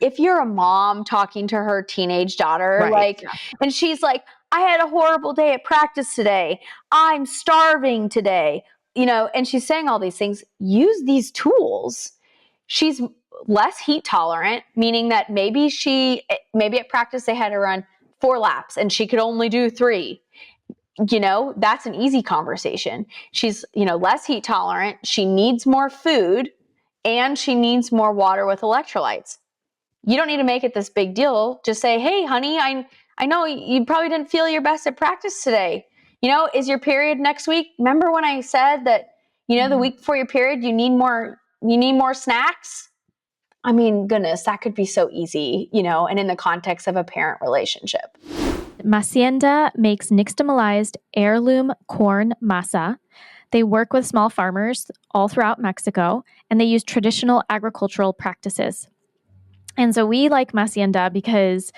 if you're a mom talking to her teenage daughter, Right. and she's like, I had a horrible day at practice today. I'm starving today, and she's saying all these things, use these tools. She's less heat tolerant, meaning that maybe at practice they had to run 4 laps and she could only do 3. That's an easy conversation. She's, less heat tolerant. She needs more food and she needs more water with electrolytes. You don't need to make it this big deal. Just say, hey, honey, I know you probably didn't feel your best at practice today. Is your period next week? Remember when I said that, the week before your period, you need more snacks? I mean, goodness, that could be so easy, and in the context of a parent relationship. Macienda makes nixtamalized heirloom corn masa. They work with small farmers all throughout Mexico, and they use traditional agricultural practices. And so we like Macienda because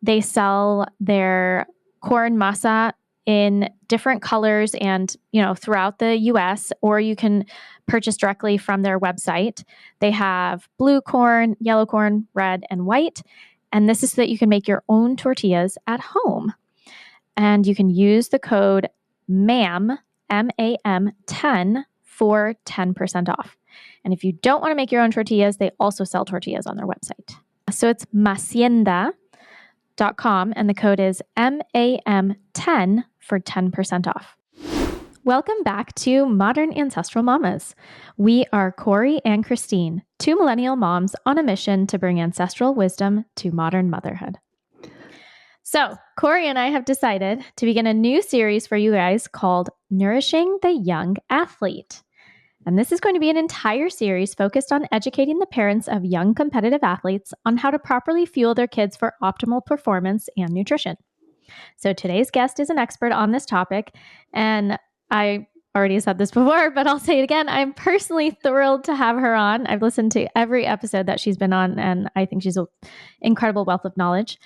they sell their corn masa in different colors and, throughout the U.S., or you can purchase directly from their website. They have blue corn, yellow corn, red, and white. And this is so that you can make your own tortillas at home. And you can use the code MAM, M-A-M 10 for 10% off. And if you don't want to make your own tortillas, they also sell tortillas on their website. So it's macienda.com and the code is MAM 10 for 10% off. Welcome back to Modern Ancestral Mamas. We are Corey and Christine, 2 millennial moms on a mission to bring ancestral wisdom to modern motherhood. So, Corey and I have decided to begin a new series for you guys called Nourishing the Young Athlete. And this is going to be an entire series focused on educating the parents of young competitive athletes on how to properly fuel their kids for optimal performance and nutrition. So today's guest is an expert on this topic, and I already said this before, but I'll say it again. I'm personally thrilled to have her on. I've listened to every episode that she's been on, and I think she's an incredible wealth of knowledge.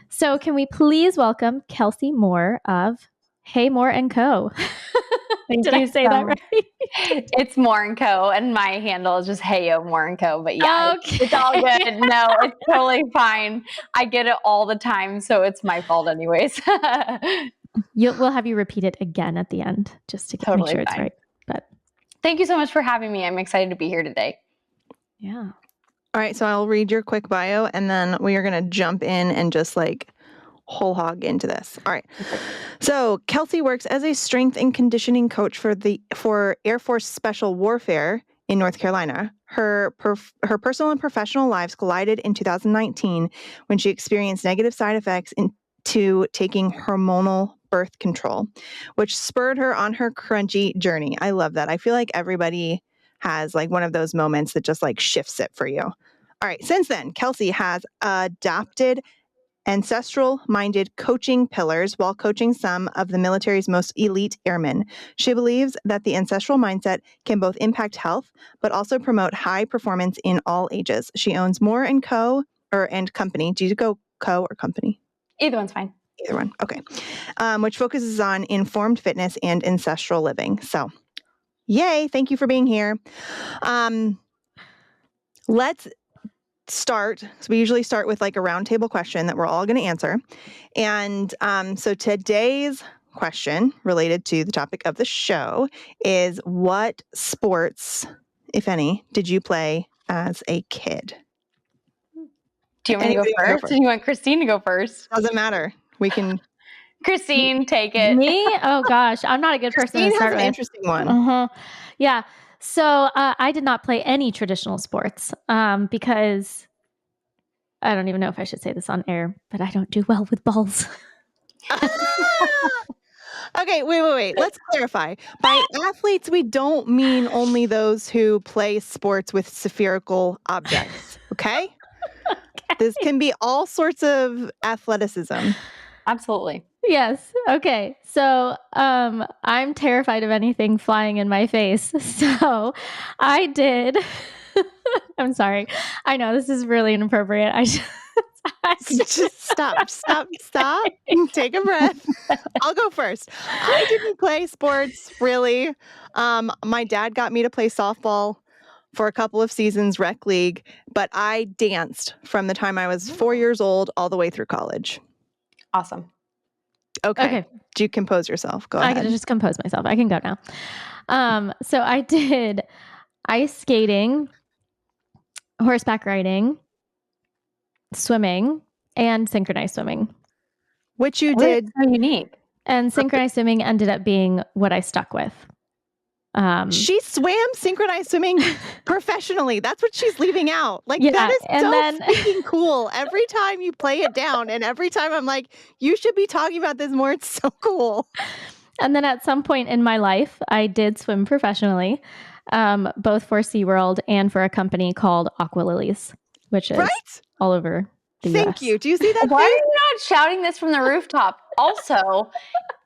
So can we please welcome Kelsee Moore of Hey Moore & Co. Did I say that right? It's Moore & Co. and my handle is just Heyo Moore & Co. But yeah, okay. It's all good. No, it's totally fine. I get it all the time, so it's my fault anyways. We'll have you repeat it again at the end just to make sure it's right. But thank you so much for having me. I'm excited to be here today. Yeah. All right, so I'll read your quick bio and then we are going to jump in and just whole hog into this. All right. So Kelsee works as a strength and conditioning coach for Air Force Special Warfare in North Carolina. Her personal and professional lives collided in 2019 when she experienced negative side effects into taking hormonal birth control, which spurred her on her crunchy journey. I love that. I feel like everybody has one of those moments that just shifts it for you. All right. Since then, Kelsee has adopted ancestral-minded coaching pillars while coaching some of the military's most elite airmen. She believes that the ancestral mindset can both impact health, but also promote high performance in all ages. She owns Moore & Co. and Company. Do you go co or company? Either one's fine. Either one. Okay. Which focuses on informed fitness and ancestral living. So, yay. Thank you for being here. Let's start. So we usually start with a roundtable question that we're all going to answer. And so today's question related to the topic of the show is, what sports, if any, did you play as a kid? Do you want me to go first? Do you want Christine to go first? Doesn't matter. We can. Christine, take it. Me? Oh gosh, I'm not a good person to start with. An interesting one. Yeah. So I did not play any traditional sports because I don't even know if I should say this on air, but I don't do well with balls. Okay, wait. Let's clarify. By athletes, we don't mean only those who play sports with spherical objects, okay? This can be all sorts of athleticism. Absolutely. Yes. Okay. So I'm terrified of anything flying in my face. So I did. I'm sorry. I know this is really inappropriate. Just stop. Take a breath. I'll go first. I didn't play sports, really. My dad got me to play softball. for a couple of seasons, rec league, but I danced from the time I was 4 years old all the way through college. Awesome. Okay. Do you compose yourself? Go ahead. I can just compose myself. I can go now. So I did ice skating, horseback riding, swimming, and synchronized swimming. Which you did. So unique. And synchronized swimming ended up being what I stuck with. She swam synchronized swimming professionally. That's what she's leaving out. Like, that is so freaking cool. Every time you play it down, and every time I'm like, you should be talking about this more. It's so cool. And then at some point in my life, I did swim professionally, both for SeaWorld and for a company called Aqua Lilies, which is all over the US. Thank you. Do you see that? Why are you not shouting this from the rooftop? Also,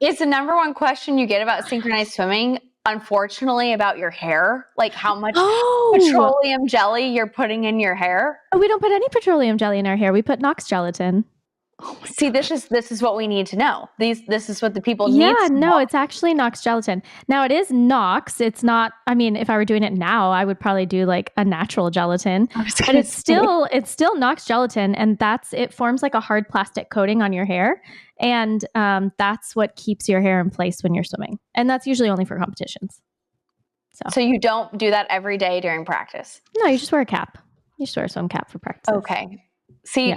it's the number one question you get about synchronized swimming, unfortunately, about your hair, like how much petroleum jelly you're putting in your hair. Oh, we don't put any petroleum jelly in our hair. We put Knox gelatin. See, this is what we need to know. This is what the people need to know. No, it's actually Knox gelatin. Now it is Knox. It's not, I mean, if I were doing it now, I would probably do like a natural gelatin. But it's still Knox gelatin, and it forms like a hard plastic coating on your hair. And that's what keeps your hair in place when you're swimming. And that's usually only for competitions. So you don't do that every day during practice? No, you just wear a cap. You just wear a swim cap for practice. Okay. See,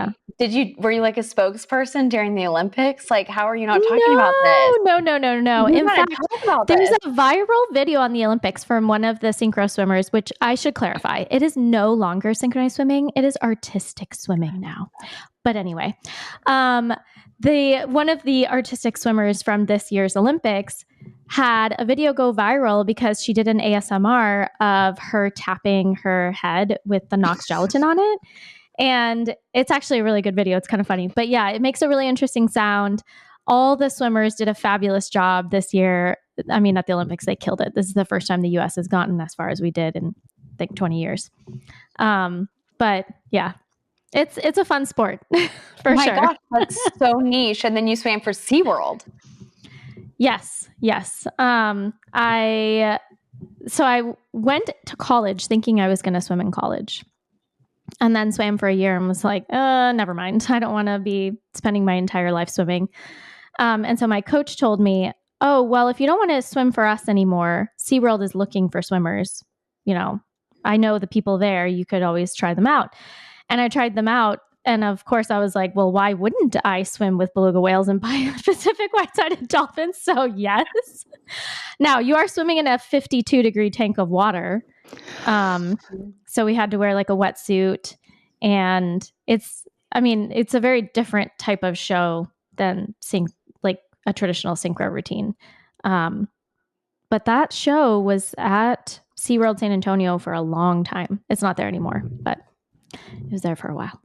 were you like a spokesperson during the Olympics? Like, how are you not talking about this? No. In fact, there's a viral video on the Olympics from one of the synchro swimmers, which I should clarify. It is no longer synchronized swimming. It is artistic swimming now. But anyway, one of the artistic swimmers from this year's Olympics had a video go viral because she did an ASMR of her tapping her head with the Knox gelatin on it. And it's actually a really good video. It's kind of funny. But yeah, it makes a really interesting sound. All the swimmers did a fabulous job this year. I mean, at the Olympics, they killed it. This is the first time the U.S. has gotten as far as we did in, I think, 20 years. But yeah, it's a fun sport for sure. Gosh, that's so niche. And then you swam for SeaWorld. Yes. I went to college thinking I was going to swim in college. And then swam for a year and was like, never mind. I don't want to be spending my entire life swimming. And so my coach told me, oh, well, if you don't want to swim for us anymore, SeaWorld is looking for swimmers. You know, I know the people there. You could always try them out. And I tried them out. And of course, I was like, well, why wouldn't I swim with beluga whales and Pacific white-sided dolphins? So yes. Now, you are swimming in a 52-degree tank of water. So we had to wear like a wetsuit, and it's a very different type of show than like a traditional synchro routine. But that show was at SeaWorld San Antonio for a long time. It's not there anymore, but it was there for a while.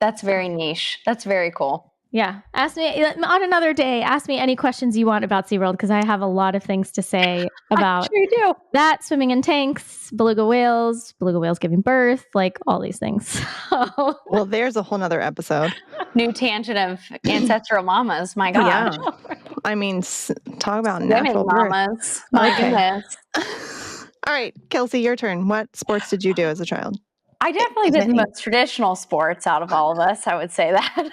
That's very niche. That's very cool. Yeah. Ask me on another day. Ask me any questions you want about SeaWorld, because I have a lot of things to say about I'm sure you do. That, swimming in tanks, beluga whales giving birth, like all these things. Well, there's a whole nother episode. New tangent of ancestral mamas. My gosh. Yeah. I mean, talk about Swimming natural birth. mamas. My goodness. All right, Kelsee, your turn. What sports did you do as a child? I definitely did the most traditional sports out of all of us. I would say that.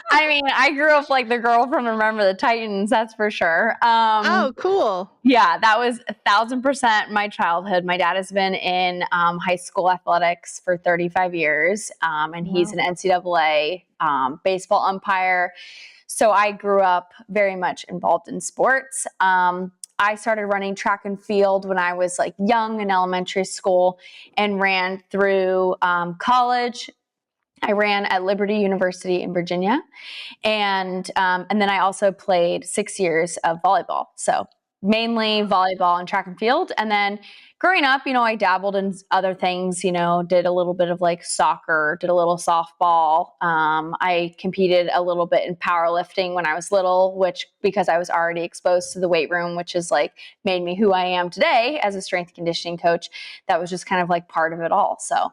I mean, I grew up like the girl from Remember the Titans. That's for sure. Oh, cool. Yeah, that was 1,000% my childhood. My dad has been in high school athletics for 35 years, and he's an NCAA baseball umpire. So I grew up very much involved in sports. I started running track and field when I was like young in elementary school and ran through college. I ran at Liberty University in Virginia. And then I also played 6 years of volleyball. So mainly volleyball and track and field. And then growing up, I dabbled in other things, did a little bit of like soccer, did a little softball. I competed a little bit in powerlifting when I was little, which because I was already exposed to the weight room, which is like made me who I am today as a strength conditioning coach. That was just kind of like part of it all. So,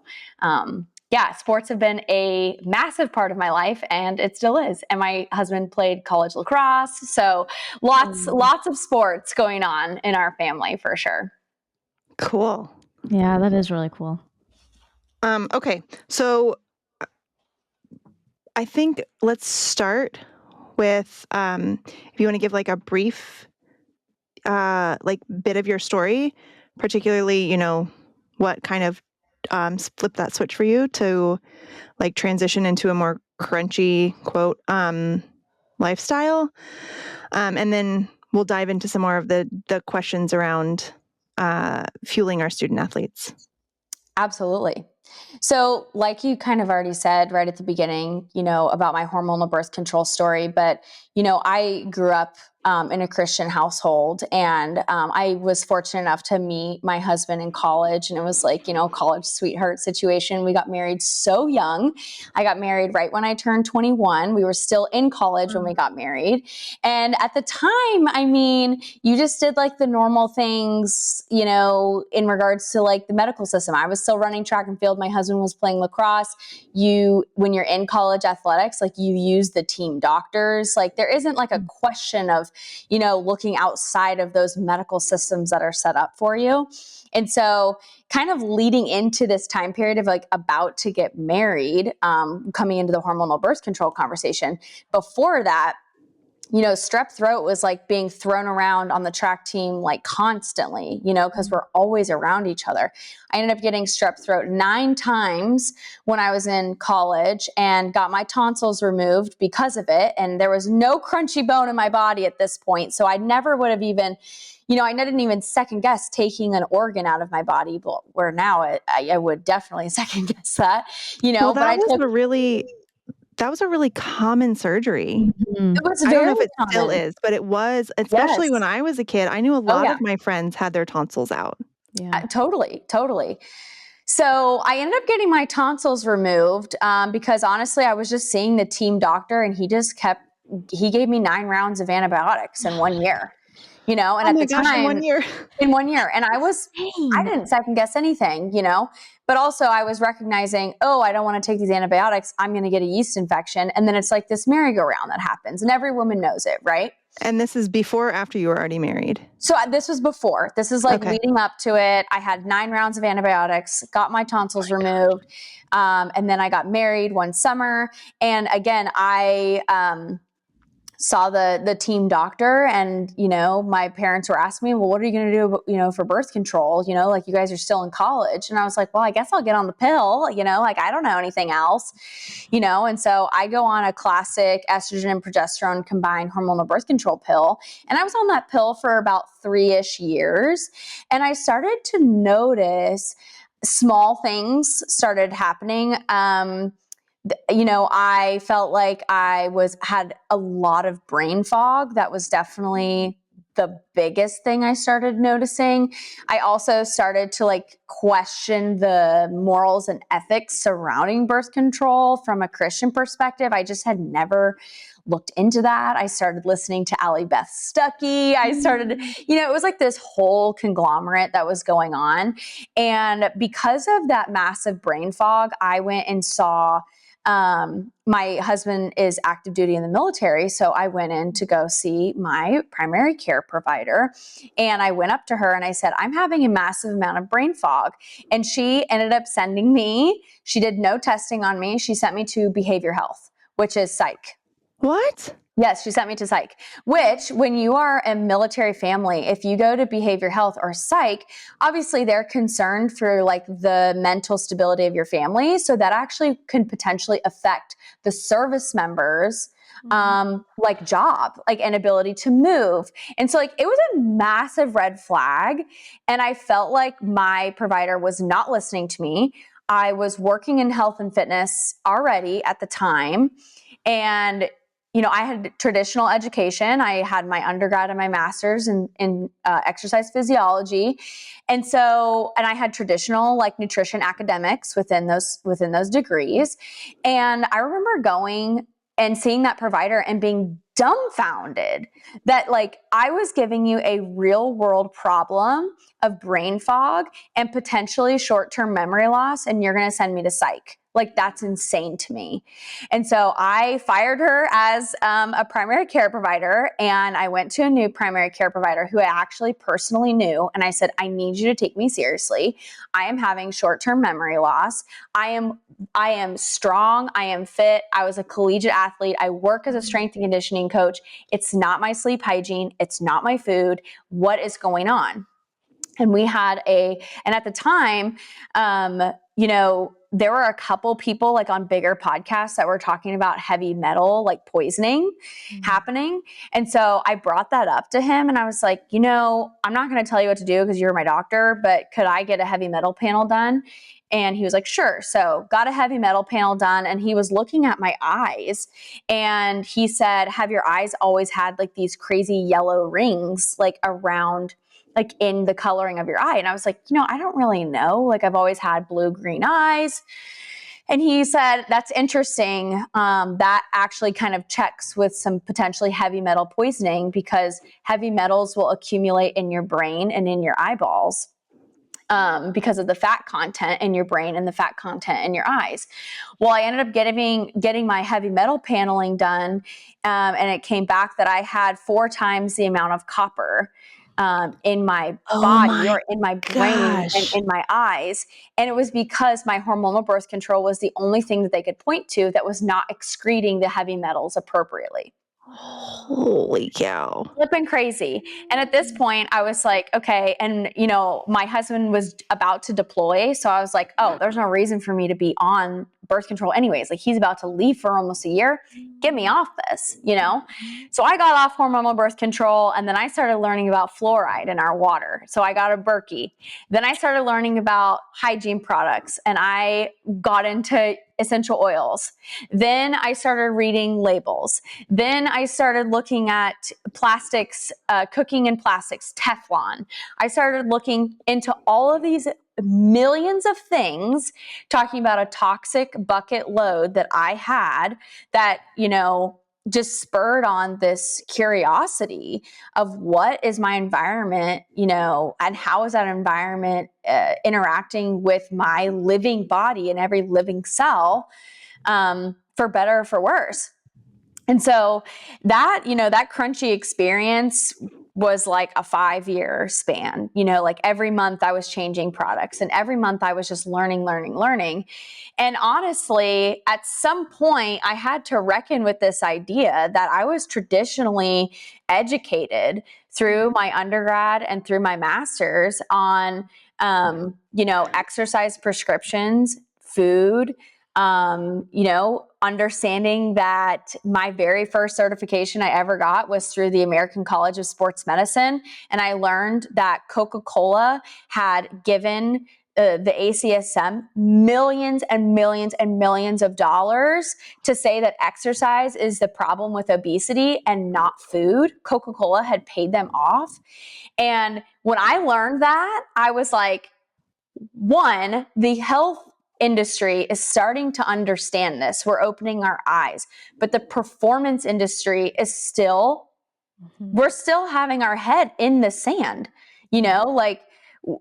yeah, sports have been a massive part of my life, and it still is. And my husband played college lacrosse. So lots of sports going on in our family for sure. Cool. Yeah, that is really cool. Okay, so I think let's start with if you want to give like a brief like bit of your story, particularly, what kind of flipped that switch for you to like transition into a more crunchy quote lifestyle. And then we'll dive into some more of the questions around fueling our student athletes. Absolutely. So, like you kind of already said right at the beginning, about my hormonal birth control story, but, I grew up in a Christian household, and I was fortunate enough to meet my husband in college, and it was like, college sweetheart situation. We got married so young. I got married right when I turned 21. We were still in college when we got married. And at the time, I mean, you just did like the normal things, in regards to like the medical system. I was still running track and field. My husband was playing lacrosse. When you're in college athletics, like you use the team doctors. Like there isn't like a question of, looking outside of those medical systems that are set up for you. And so kind of leading into this time period of like about to get married, coming into the hormonal birth control conversation, before that, strep throat was like being thrown around on the track team like constantly, because we're always around each other. I ended up getting strep throat 9 times when I was in college and got my tonsils removed because of it. And there was no crunchy bone in my body at this point. So I never would have even, I didn't even second guess taking an organ out of my body, but where now I would definitely second guess that, Well, but I took. that was a really common surgery. It was I don't know very if it still common. is, but it was, especially Yes. when I was a kid. I knew a Oh, lot yeah. of my friends had their tonsils out. Yeah. Totally. So I ended up getting my tonsils removed because honestly, I was just seeing the team doctor, and he gave me 9 rounds of antibiotics in 1 year, and Oh at my the gosh, in 1 time, year. in 1 year, and I Insane. didn't second guess anything, but also I was recognizing, oh, I don't want to take these antibiotics. I'm going to get a yeast infection. And then it's like this merry-go-round that happens, and every woman knows it, right? And this is before or after you were already married? So this was before. This is like Okay. leading up to it. I had 9 rounds of antibiotics, got my tonsils removed, and then I got married one summer. And again, I saw the team doctor, and my parents were asking me, well, what are you going to do for birth control, like you guys are still in college. And I was like, well, I guess I'll get on the pill, like I don't know anything else, and so I go on a classic estrogen and progesterone combined hormonal birth control pill, and I was on that pill for about 3-ish years, and I started to notice small things started happening. I felt like I had a lot of brain fog. That was definitely the biggest thing I started noticing. I also started to like question the morals and ethics surrounding birth control from a Christian perspective. I just had never looked into that. I started listening to Allie Beth Stuckey. I started, it was like this whole conglomerate that was going on. And because of that massive brain fog, I went and saw my husband is active duty in the military. So I went in to go see my primary care provider, and I went up to her and I said, I'm having a massive amount of brain fog. And she ended up sending me, she did no testing on me. She sent me to behavior health, which is psych. What? Yes, she sent me to psych, which when you are a military family, if you go to behavior health or psych, obviously they're concerned for like the mental stability of your family. So that actually can potentially affect the service members, like job, like inability to move. And so like it was a massive red flag. And I felt like my provider was not listening to me. I was working in health and fitness already at the time. And I had traditional education. I had my undergrad and my master's in exercise physiology. And I had traditional like nutrition academics within those degrees. And I remember going and seeing that provider and being dumbfounded that like I was giving you a real world problem of brain fog and potentially short-term memory loss, and you're going to send me to psych. Like, that's insane to me. And so I fired her as a primary care provider, and I went to a new primary care provider who I actually personally knew. And I said, I need you to take me seriously. I am having short-term memory loss. I am strong. I am fit. I was a collegiate athlete. I work as a strength and conditioning coach. It's not my sleep hygiene. It's not my food. What is going on? And we had and at the time, there were a couple people like on bigger podcasts that were talking about heavy metal, like poisoning happening. And so I brought that up to him and I was like, I'm not going to tell you what to do because you're my doctor, but could I get a heavy metal panel done? And he was like, sure. So got a heavy metal panel done. And he was looking at my eyes and he said, have your eyes always had like these crazy yellow rings, like around, like in the coloring of your eye? And I was like, I don't really know. Like, I've always had blue-green eyes. And he said, that's interesting. That actually kind of checks with some potentially heavy metal poisoning because heavy metals will accumulate in your brain and in your eyeballs. Because of the fat content in your brain and the fat content in your eyes. Well, I ended up getting my heavy metal paneling done, and it came back that I had 4 times the amount of copper in my body or in my brain and in my eyes. And it was because my hormonal birth control was the only thing that they could point to that was not excreting the heavy metals appropriately. Holy cow. Flipping crazy. And at this point I was like, okay. And my husband was about to deploy. So I was like, oh, there's no reason for me to be on birth control anyways. Like, he's about to leave for almost a year. Get me off this, So I got off hormonal birth control, and then I started learning about fluoride in our water. So I got a Berkey. Then I started learning about hygiene products, and I got into essential oils. Then I started reading labels. Then I started looking at plastics, cooking in plastics, Teflon. I started looking into all of these millions of things, talking about a toxic bucket load that I had that, just spurred on this curiosity of what is my environment, and how is that environment interacting with my living body and every living cell, for better or for worse. And so that, that crunchy experience was like a 5-year span, like every month I was changing products and every month I was just learning. And honestly, at some point I had to reckon with this idea that I was traditionally educated through my undergrad and through my master's on, exercise prescriptions, food, understanding that my very first certification I ever got was through the American College of Sports Medicine. And I learned that Coca-Cola had given the ACSM millions and millions and millions of dollars to say that exercise is the problem with obesity and not food. Coca-Cola had paid them off. And when I learned that, I was like, one, the health industry is starting to understand this. We're opening our eyes, but the performance industry is still, we're still having our head in the sand, like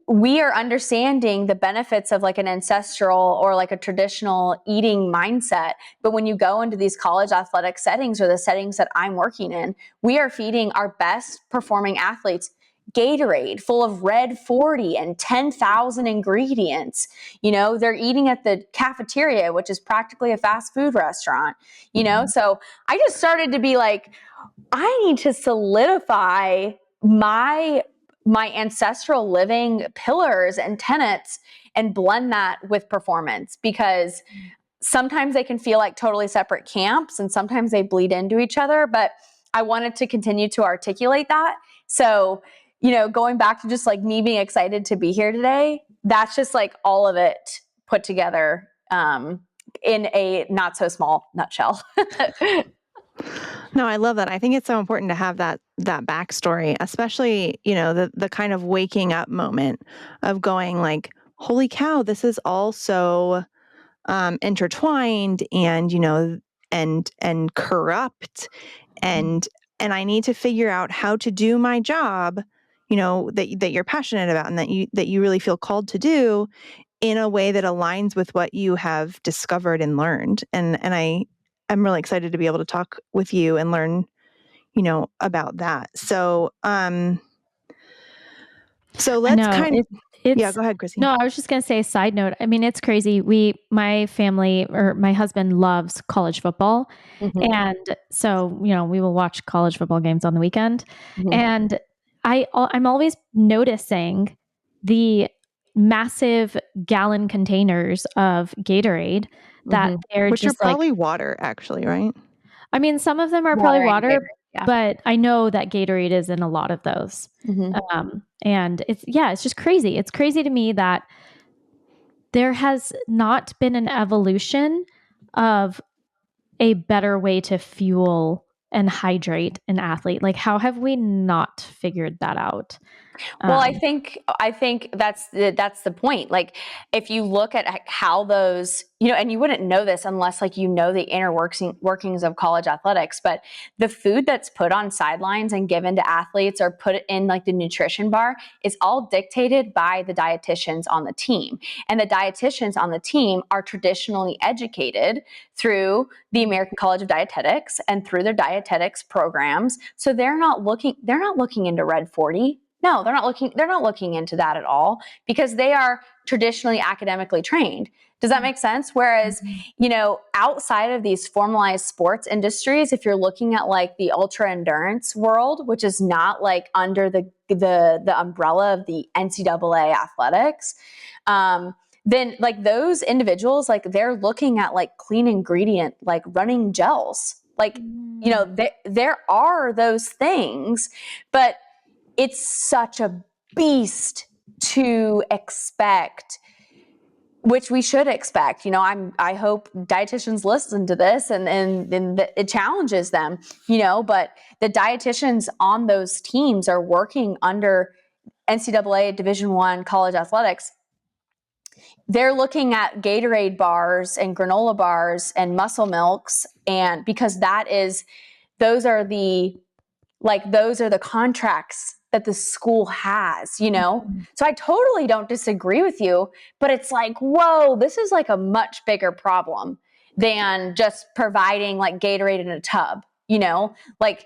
we are understanding the benefits of like an ancestral or like a traditional eating mindset. But when you go into these college athletic settings or the settings that I'm working in, we are feeding our best performing athletes Gatorade full of red 40 and 10,000 ingredients. They're eating at the cafeteria, which is practically a fast food restaurant, So I just started to be like, I need to solidify my ancestral living pillars and tenets and blend that with performance, because sometimes they can feel like totally separate camps and sometimes they bleed into each other, but I wanted to continue to articulate that. So, going back to just like me being excited to be here today, that's just like all of it put together in a not so small nutshell. No, I love that. I think it's so important to have that backstory, especially, the kind of waking up moment of going like, holy cow, this is all so intertwined and, and corrupt, and I need to figure out how to do my job, that you're passionate about and that you really feel called to do in a way that aligns with what you have discovered and learned. And I'm really excited to be able to talk with you and learn, about that. So, let's yeah, go ahead, Chrissy. No, I was just going to say, side note. I mean, it's crazy. My family, or my husband, loves college football. Mhm. And so, we will watch college football games on the weekend. Mhm. And I'm always noticing the massive gallon containers of Gatorade that they're Which are just like, probably water, actually, right? I mean, some of them are probably water, but I know that Gatorade is in a lot of those. And it's just crazy. It's crazy to me that there has not been an evolution of a better way to fuel and hydrate an athlete. Like, how have we not figured that out? Well, I think that's the point. Like, if you look at how those, and you wouldn't know this unless like the inner workings of college athletics, but the food that's put on sidelines and given to athletes or put in like the nutrition bar is all dictated by the dietitians on the team. And the dietitians on the team are traditionally educated through the American College of Dietetics and through their dietetics programs. So they're not looking into Red 40. No, they're not looking into that at all because they are traditionally academically trained. Does that make sense? Whereas, outside of these formalized sports industries, if you're looking at like the ultra endurance world, which is not like under the umbrella of the NCAA athletics, then like those individuals, like they're looking at like clean ingredient, like running gels, like, there are those things, but it's such a beast to expect, which we should expect. I hope dietitians listen to this and it challenges them, but the dietitians on those teams are working under NCAA Division I college athletics. They're looking at Gatorade bars and granola bars and muscle milks, and because those are the contracts that the school has, So I totally don't disagree with you, but it's like, whoa, this is like a much bigger problem than just providing like Gatorade in a tub, like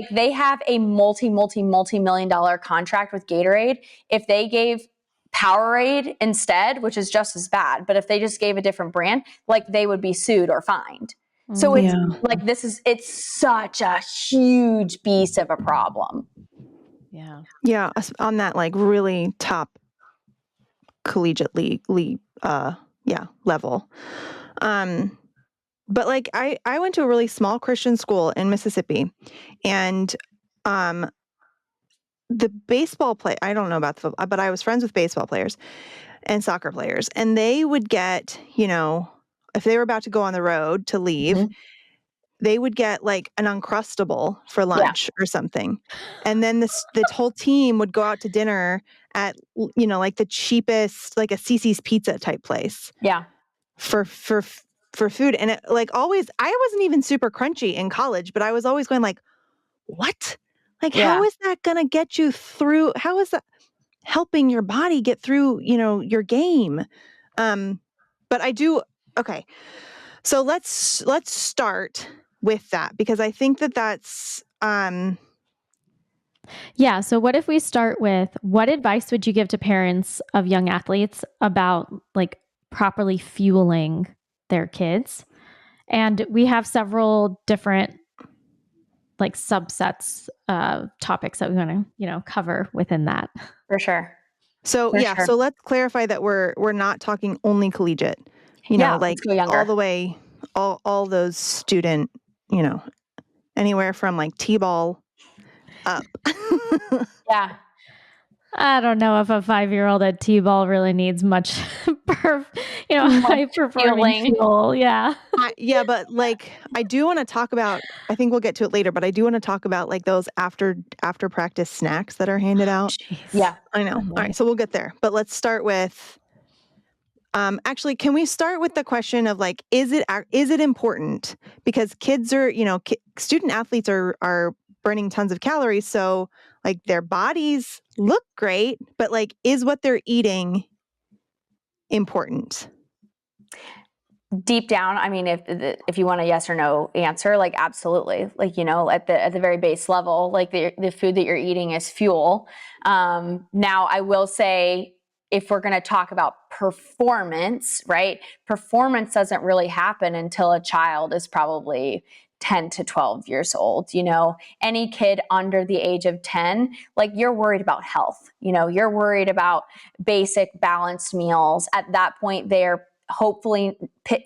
they have a multi-million dollar contract with Gatorade. If they gave Powerade instead, which is just as bad, but if they just gave a different brand, like they would be sued or fined. So it's like, it's such a huge beast of a problem. Yeah. Yeah. On that, like really top collegiate league, level. But like I went to a really small Christian school in Mississippi, and, the baseball play, I don't know about the football, but I was friends with baseball players and soccer players, and they would get, if they were about to go on the road to leave, they would get like an Uncrustable for lunch or something. And then the whole team would go out to dinner at, like the cheapest, like a Cece's Pizza type place. Yeah. For food. And it, like always, I wasn't even super crunchy in college, but I was always going like, what? Like, how is that going to get you through? How is that helping your body get through, your game? But I do. Okay. So let's start with that, because I think that's, Yeah. So what if we start with, what advice would you give to parents of young athletes about like properly fueling their kids? And we have several different like subsets of topics that we want to, cover within that. For sure. So so let's clarify that we're not talking only collegiate, like all the way, all those student, anywhere from like T-ball up. Yeah. I don't know if a 5-year-old at T-ball really needs much, high performing fuel. Yeah. Yeah. But like, I do want to talk about, I think we'll get to it later, but I do want to talk about like those after practice snacks that are handed out. Jeez. Yeah. I know. All right. So we'll get there, but let's start with, actually, can we start with the question of like, is it important? Because kids are, student athletes are burning tons of calories. So like their bodies look great, but like, is what they're eating important? Deep down, I mean, if you want a yes or no answer, like absolutely, like, you know, at the very base level, like the food that you're eating is fuel. Now I will say, if we're going to talk about performance, right? Performance doesn't really happen until a child is probably 10 to 12 years old. You know, any kid under the age of 10, like, you're worried about health, you know, you're worried about basic balanced meals. At that point, they're hopefully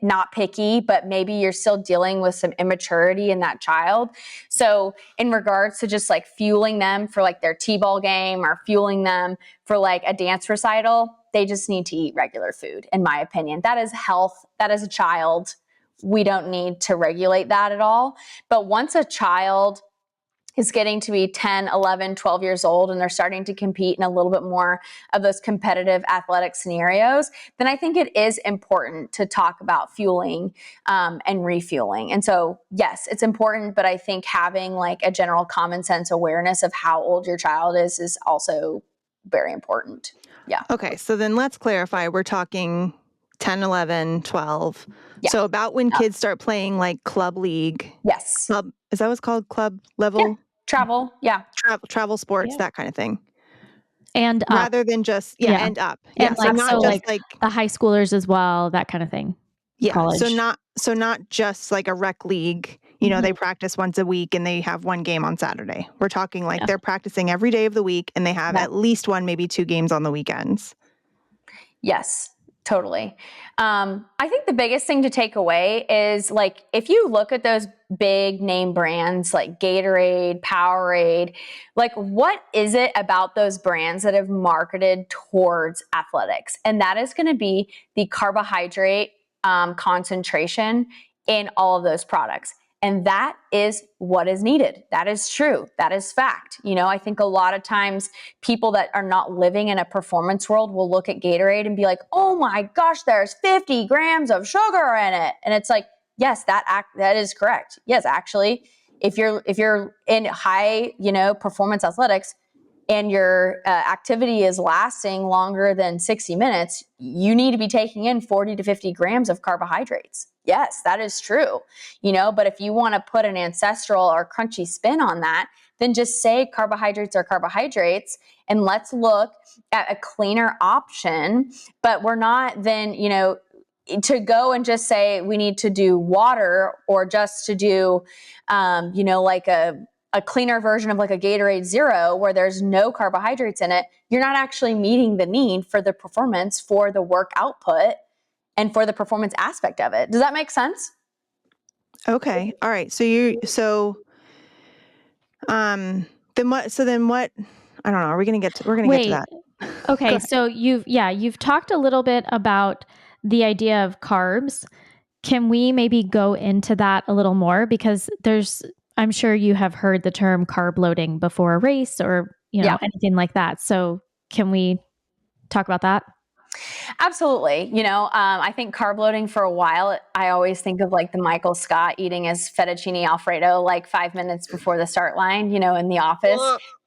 not picky, but maybe you're still dealing with some immaturity in that child. So in regards to just like fueling them for like their t-ball game or fueling them for like a dance recital, they just need to eat regular food, in my opinion. That is health. That is a child. We don't need to regulate that at all. But once a child is getting to be 10, 11, 12 years old, and they're starting to compete in a little bit more of those competitive athletic scenarios, then I think it is important to talk about fueling and refueling. And so, yes, it's important, but I think having like a general common sense awareness of how old your child is also very important. Yeah. Okay, so then let's clarify. We're talking 10, 11, 12. Yeah. So about when kids start playing like club league. Yes. Club, is that what's called? Club level? Yeah. Travel. Yeah. Travel sports, that kind of thing. And rather than just, and up. Yeah. And So like, not so just like the high schoolers as well, that kind of thing. Yeah. College. So not just like a rec league, you know, they practice once a week and they have one game on Saturday. We're talking like they're practicing every day of the week and they have at least one, maybe two games on the weekends. Yes, totally. I think the biggest thing to take away is like, if you look at those big name brands like Gatorade, Powerade, like what is it about those brands that have marketed towards athletics? And that is going to be the carbohydrate concentration in all of those products. And that is what is needed. That is true. That is fact. You know, I think a lot of times people that are not living in a performance world will look at Gatorade and be like, oh my gosh, there's 50 grams of sugar in it. And it's like, yes, that is correct. Yes, actually, if you're in high, you know, performance athletics and your activity is lasting longer than 60 minutes, you need to be taking in 40 to 50 grams of carbohydrates. Yes, that is true. You know, but if you want to put an ancestral or crunchy spin on that, then just say carbohydrates are carbohydrates and let's look at a cleaner option. But we're not then, you know, to go and just say we need to do water or just to do, you know, like a cleaner version of like a Gatorade Zero where there's no carbohydrates in it, you're not actually meeting the need for the performance, for the work output, and for the performance aspect of it. Does that make sense? Okay. All right. Then what, I don't know. We're going to get to that. Okay. So you've talked a little bit about the idea of carbs. Can we maybe go into that a little more? Because I'm sure you have heard the term carb loading before a race or, you know, anything like that. So can we talk about that? Absolutely. You know, I think carb loading for a while, I always think of like the Michael Scott eating his fettuccine Alfredo like 5 minutes before the start line, you know, in the office.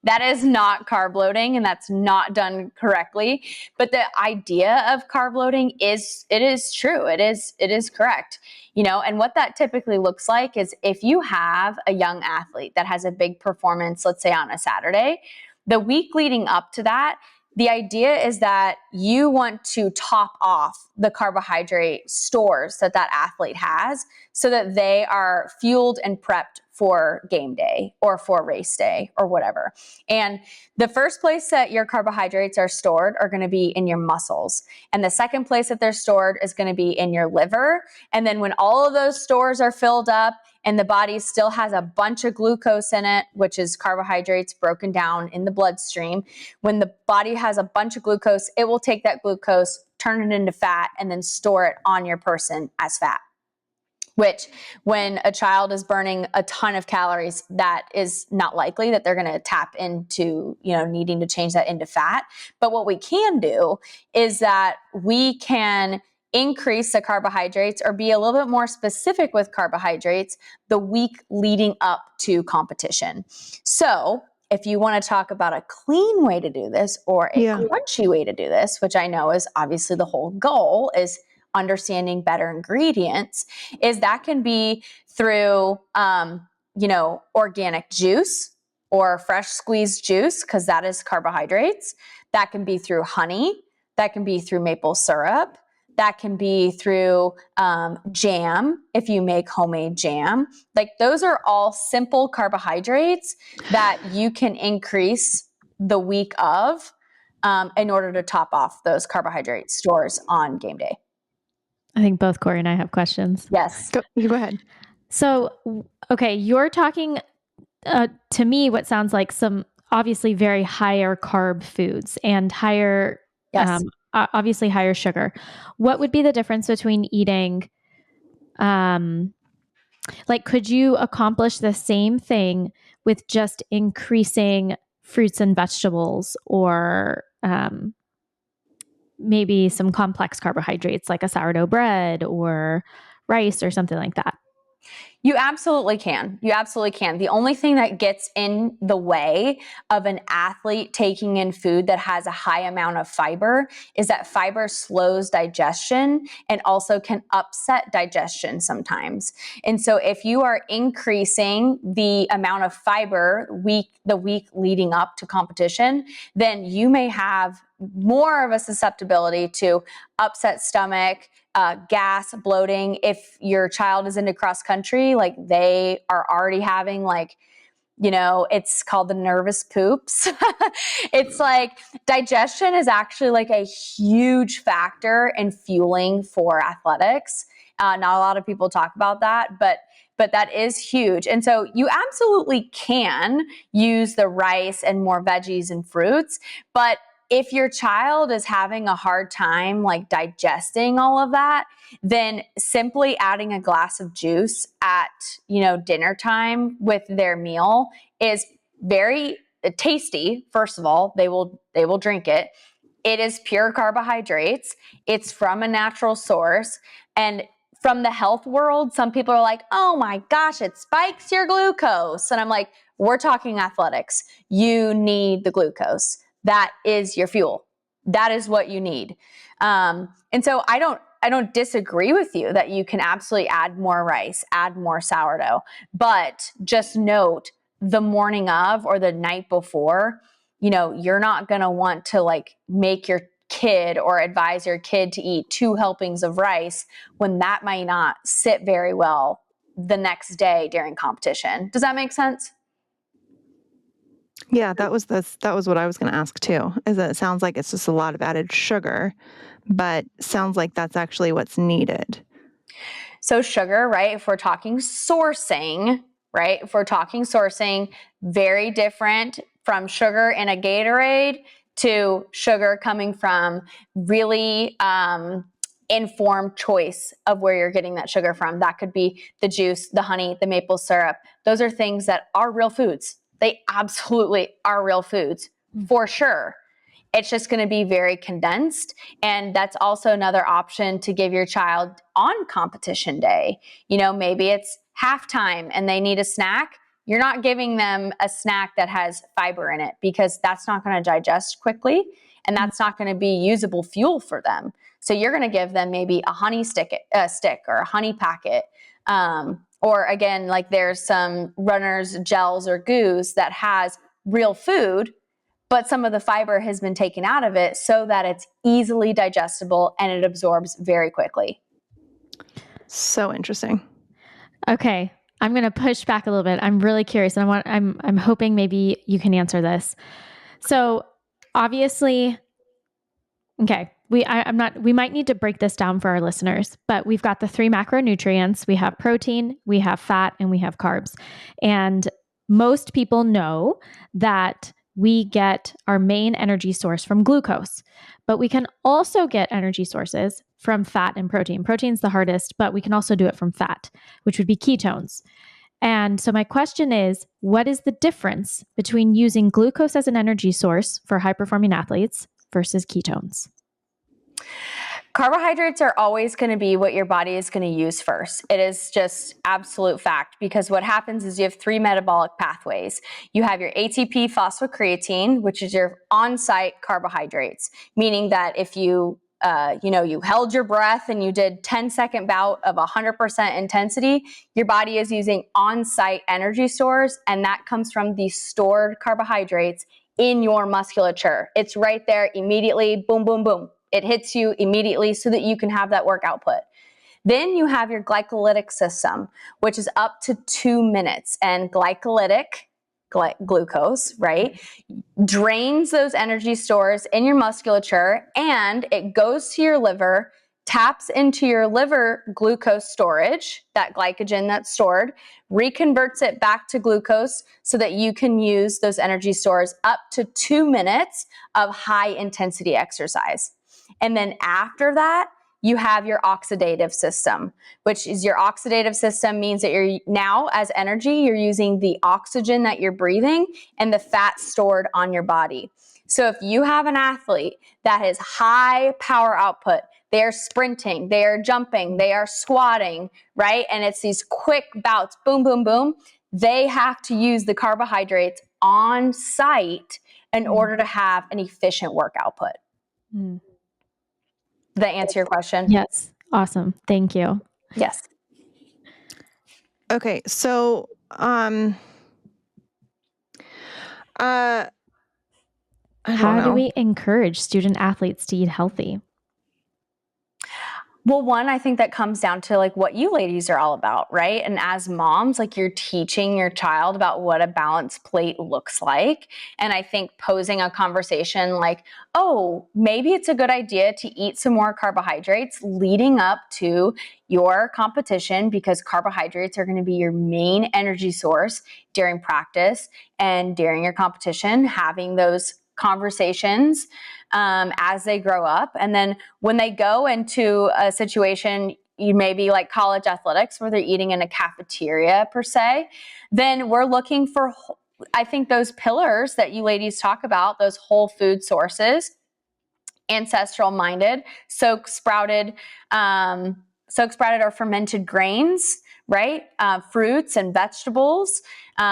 That is not carb loading and that's not done correctly. But the idea of carb loading is true. It is correct. You know, and what that typically looks like is if you have a young athlete that has a big performance, let's say on a Saturday, the week leading up to that, the idea is that you want to top off the carbohydrate stores that athlete has so that they are fueled and prepped for game day or for race day or whatever. And the first place that your carbohydrates are stored are going to be in your muscles. And the second place that they're stored is going to be in your liver. And then when all of those stores are filled up and the body still has a bunch of glucose in it, which is carbohydrates broken down in the bloodstream, when the body has a bunch of glucose, it will take that glucose, turn it into fat, and then store it on your person as fat. Which when a child is burning a ton of calories, that is not likely that they're going to tap into, you know, needing to change that into fat. But what we can do is that we can increase the carbohydrates or be a little bit more specific with carbohydrates the week leading up to competition. So if you want to talk about a clean way to do this or a crunchy way to do this, which I know is obviously the whole goal is understanding better ingredients, is that can be through, organic juice or fresh squeezed juice, because that is carbohydrates. That can be through honey. That can be through maple syrup. That can be through jam, if you make homemade jam. Like those are all simple carbohydrates that you can increase the week of in order to top off those carbohydrate stores on game day. I think both Corey and I have questions. Yes. Go ahead. So, okay, you're talking to me what sounds like some obviously very higher carb foods and higher, Yes. Obviously higher sugar. What would be the difference between eating, could you accomplish the same thing with just increasing fruits and vegetables or maybe some complex carbohydrates like a sourdough bread or rice or something like that? You absolutely can. You absolutely can. The only thing that gets in the way of an athlete taking in food that has a high amount of fiber is that fiber slows digestion and also can upset digestion sometimes. And so if you are increasing the amount of fiber the week leading up to competition, then you may have more of a susceptibility to upset stomach, gas, bloating. If your child is into cross country, like they are already having it's called the nervous poops. It's like digestion is actually like a huge factor in fueling for athletics. Not a lot of people talk about that, but that is huge. And so you absolutely can use the rice and more veggies and fruits, but if your child is having a hard time like digesting all of that, then simply adding a glass of juice at, dinner time with their meal is very tasty. First of all, they will drink it. It is pure carbohydrates. It's from a natural source. And from the health world, some people are like, oh my gosh, it spikes your glucose. And I'm like, we're talking athletics. You need the glucose. That is your fuel. That is what you need. And so I don't disagree with you that you can absolutely add more rice, add more sourdough, but just note the morning of or the night before, you're not going to want to make your kid or advise your kid to eat 2 helpings of rice when that might not sit very well the next day during competition. Does that make sense? Yeah, that was what I was going to ask too, is that it sounds like it's just a lot of added sugar, but sounds like that's actually what's needed. So sugar, right? If we're talking sourcing, right? If we're talking sourcing, very different from sugar in a Gatorade to sugar coming from really informed choice of where you're getting that sugar from. That could be the juice, the honey, the maple syrup. Those are things that are real foods. They absolutely are real foods for sure. It's just going to be very condensed. And that's also another option to give your child on competition day. Maybe it's halftime and they need a snack. You're not giving them a snack that has fiber in it because that's not going to digest quickly and that's not going to be usable fuel for them. So you're going to give them maybe a honey stick or a honey packet. Or again, like there's some runners, gels or goos that has real food, but some of the fiber has been taken out of it so that it's easily digestible and it absorbs very quickly. So interesting. Okay. I'm going to push back a little bit. I'm really curious and I'm hoping maybe you can answer this. So obviously, okay, we might need to break this down for our listeners, but we've got the 3 macronutrients. We have protein, we have fat, and we have carbs. And most people know that we get our main energy source from glucose, but we can also get energy sources from fat and protein. Protein's the hardest, but we can also do it from fat, which would be ketones. And so my question is, what is the difference between using glucose as an energy source for high-performing athletes versus ketones? Carbohydrates are always going to be what your body is going to use first. It is just absolute fact, because what happens is you have three metabolic pathways. You have your ATP phosphocreatine, which is your on-site carbohydrates, meaning that if you you held your breath and you did 10-second bout of 100% intensity, your body is using on-site energy stores, and that comes from the stored carbohydrates in your musculature. It's right there immediately, boom, boom, boom. It hits you immediately so that you can have that work output. Then you have your glycolytic system, which is up to 2 minutes. And glucose, right, drains those energy stores in your musculature, and it goes to your liver, taps into your liver glucose storage, that glycogen that's stored, reconverts it back to glucose so that you can use those energy stores up to 2 minutes of high intensity exercise. And then after that, you have your oxidative system, which is your oxidative system means that you're now, as energy, you're using the oxygen that you're breathing and the fat stored on your body. So if you have an athlete that has high power output, they are sprinting, they are jumping, they are squatting, right? And it's these quick bouts, boom, boom, boom. They have to use the carbohydrates on site in order to have an efficient work output. Mm. Did that answer your question? Yes. Awesome. Thank you. Yes. Okay. So, I don't How know. do we encourage student athletes to eat healthy? Well, one, I think that comes down to like what you ladies are all about, right? And as moms, like you're teaching your child about what a balanced plate looks like. And I think posing a conversation like, oh, maybe it's a good idea to eat some more carbohydrates leading up to your competition, because carbohydrates are going to be your main energy source during practice and during your competition, having those conversations as they grow up. And then when they go into a situation, you maybe like college athletics where they're eating in a cafeteria per se, then we're looking for, I think, those pillars that you ladies talk about, those whole food sources, ancestral minded, soak sprouted or fermented grains, right? Fruits and vegetables,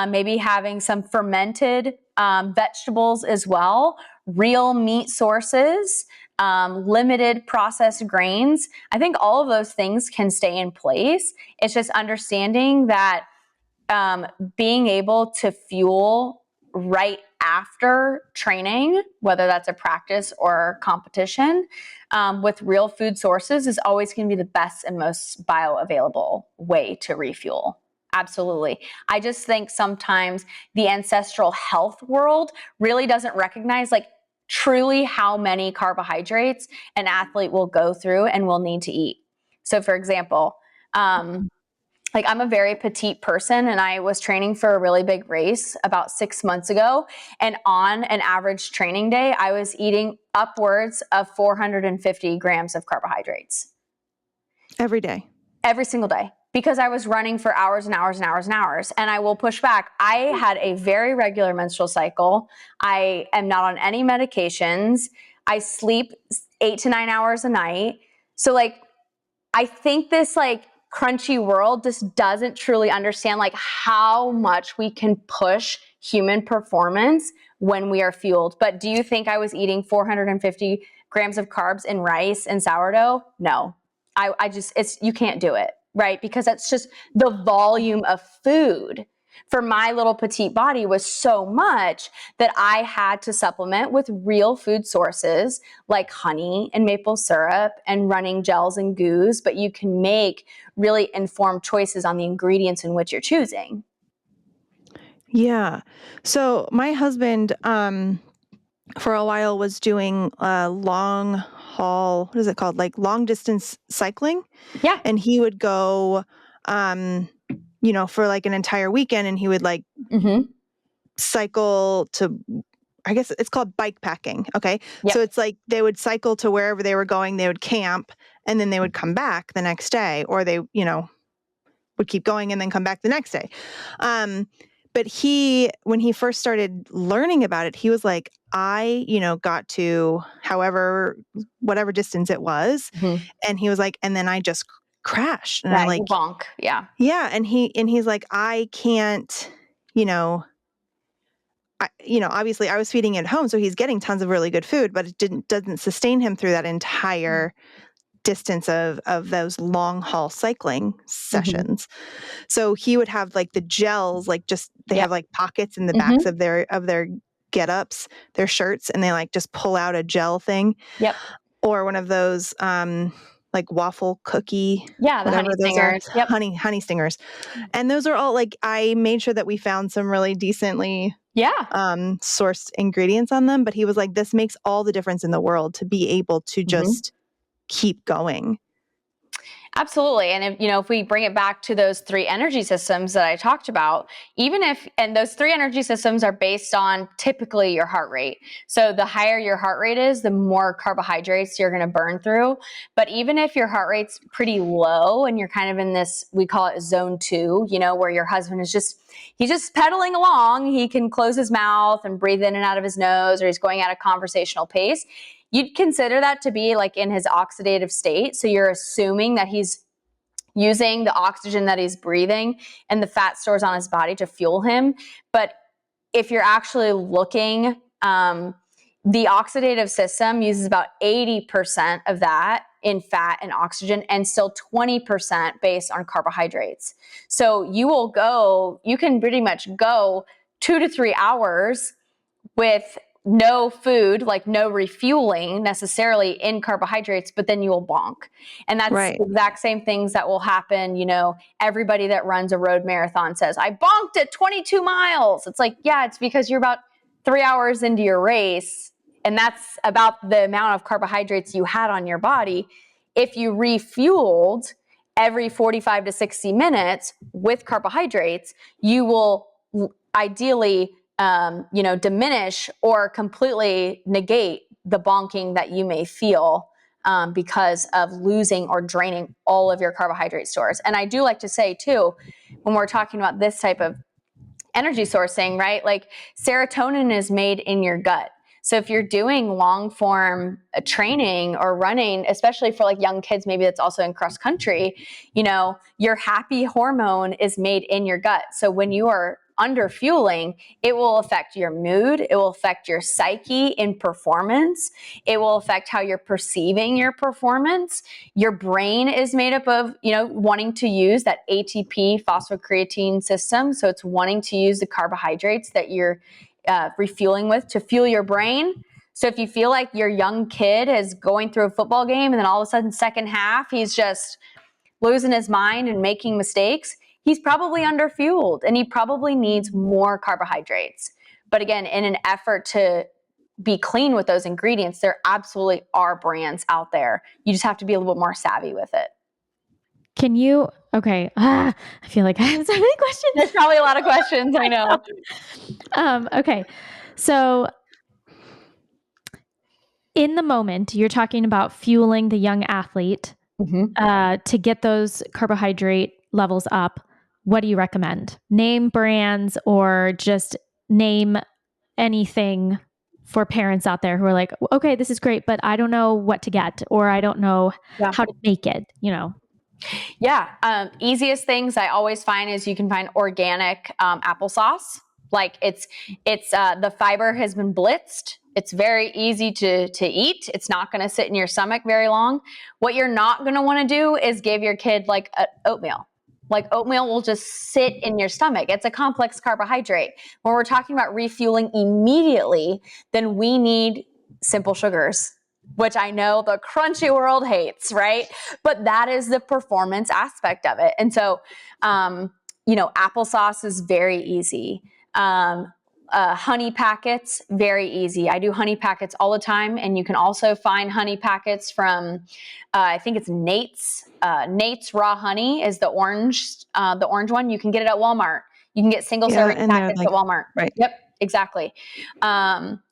maybe having some fermented vegetables as well, real meat sources, limited processed grains. I think all of those things can stay in place. It's just understanding that being able to fuel right after training, whether that's a practice or competition, with real food sources is always going to be the best and most bioavailable way to refuel. Absolutely. I just think sometimes the ancestral health world really doesn't recognize like truly how many carbohydrates an athlete will go through and will need to eat. So for example, like I'm a very petite person, and I was training for a really big race about 6 months ago. And on an average training day, I was eating upwards of 450 grams of carbohydrates. Every day. Every single day. Because I was running for hours and hours and hours and hours. And I will push back. I had a very regular menstrual cycle. I am not on any medications. I sleep 8 to 9 hours a night. So like, I think this like crunchy world just doesn't truly understand like how much we can push human performance when we are fueled. But do you think I was eating 450 grams of carbs in rice and sourdough? No, I just, you can't do it, right? Because that's just the volume of food for my little petite body was so much that I had to supplement with real food sources like honey and maple syrup and running gels and goos, but you can make really informed choices on the ingredients in which you're choosing. Yeah. So my husband, for a while was doing long haul, what is it called? Like long distance cycling. Yeah. And he would go, for like an entire weekend, and he would like cycle to, I guess it's called bike packing. Okay. Yep. So it's like they would cycle to wherever they were going, they would camp, and then they would come back the next day, or they, would keep going and then come back the next day. But when he first started learning about it, he was like, I, got to whatever distance it was. Mhm. And he was like, and then I just crashed. And Yeah, I'm like, you bonk. Yeah. yeah. And he's like, I can't, obviously I was feeding at home, so he's getting tons of really good food, but it doesn't sustain him through that entire distance of those long haul cycling sessions. So he would have like the gels, like they have like pockets in the backs of their get ups, their shirts, and they like just pull out a gel thing. Yep. Or one of those like waffle cookie, Yeah, the whatever honey those stingers. are. Yep. Honey stingers. And those are all like, I made sure that we found some really decently sourced ingredients on them. But he was like, this makes all the difference in the world to be able to just keep going. Absolutely. And if we bring it back to those 3 energy systems that I talked about, and those 3 energy systems are based on typically your heart rate. So the higher your heart rate is, the more carbohydrates you're going to burn through. But even if your heart rate's pretty low and you're kind of in this, we call it zone 2, where your husband is he's just pedaling along. He can close his mouth and breathe in and out of his nose, or he's going at a conversational pace. You'd consider that to be like in his oxidative state. So you're assuming that he's using the oxygen that he's breathing and the fat stores on his body to fuel him. But if you're actually looking, the oxidative system uses about 80% of that in fat and oxygen, and still 20% based on carbohydrates. So you can pretty much go 2 to 3 hours with no food, like no refueling necessarily in carbohydrates, but then you will bonk. And that's the exact same things that will happen. Everybody that runs a road marathon says, I bonked at 22 miles. It's like, yeah, it's because you're about 3 hours into your race. And that's about the amount of carbohydrates you had on your body. If you refueled every 45 to 60 minutes with carbohydrates, you will ideally diminish or completely negate the bonking that you may feel because of losing or draining all of your carbohydrate stores. And I do like to say too, when we're talking about this type of energy sourcing, right? Like serotonin is made in your gut. So if you're doing long form training or running, especially for like young kids, maybe that's also in cross country, your happy hormone is made in your gut. So when you are under fueling, it will affect your mood. It will affect your psyche in performance. It will affect how you're perceiving your performance. Your brain is made up of, wanting to use that ATP phosphocreatine system. So it's wanting to use the carbohydrates that you're refueling with to fuel your brain. So if you feel like your young kid is going through a football game and then all of a sudden second half, he's just losing his mind and making mistakes, he's probably underfueled and he probably needs more carbohydrates. But again, in an effort to be clean with those ingredients, there absolutely are brands out there. You just have to be a little bit more savvy with it. Can you, okay, I feel like I have so many questions. There's probably a lot of questions, I know. Okay, so in the moment, you're talking about fueling the young athlete to get those carbohydrate levels up. What do you recommend? Name brands or just name anything for parents out there who are like, okay, this is great, but I don't know what to get, or I don't know how to make it, Yeah. Easiest things I always find is you can find organic applesauce. Like it's the fiber has been blitzed. It's very easy to eat. It's not going to sit in your stomach very long. What you're not going to want to do is give your kid like oatmeal. Like oatmeal will just sit in your stomach. It's a complex carbohydrate. When we're talking about refueling immediately, then we need simple sugars, which I know the crunchy world hates, right? But that is the performance aspect of it. And so, applesauce is very easy. Honey packets, very easy. I do honey packets all the time. And you can also find honey packets from, I think it's Nate's. Nate's Raw Honey is the orange one. You can get it at Walmart. You can get single serving packets at Walmart. Right. Yep, exactly.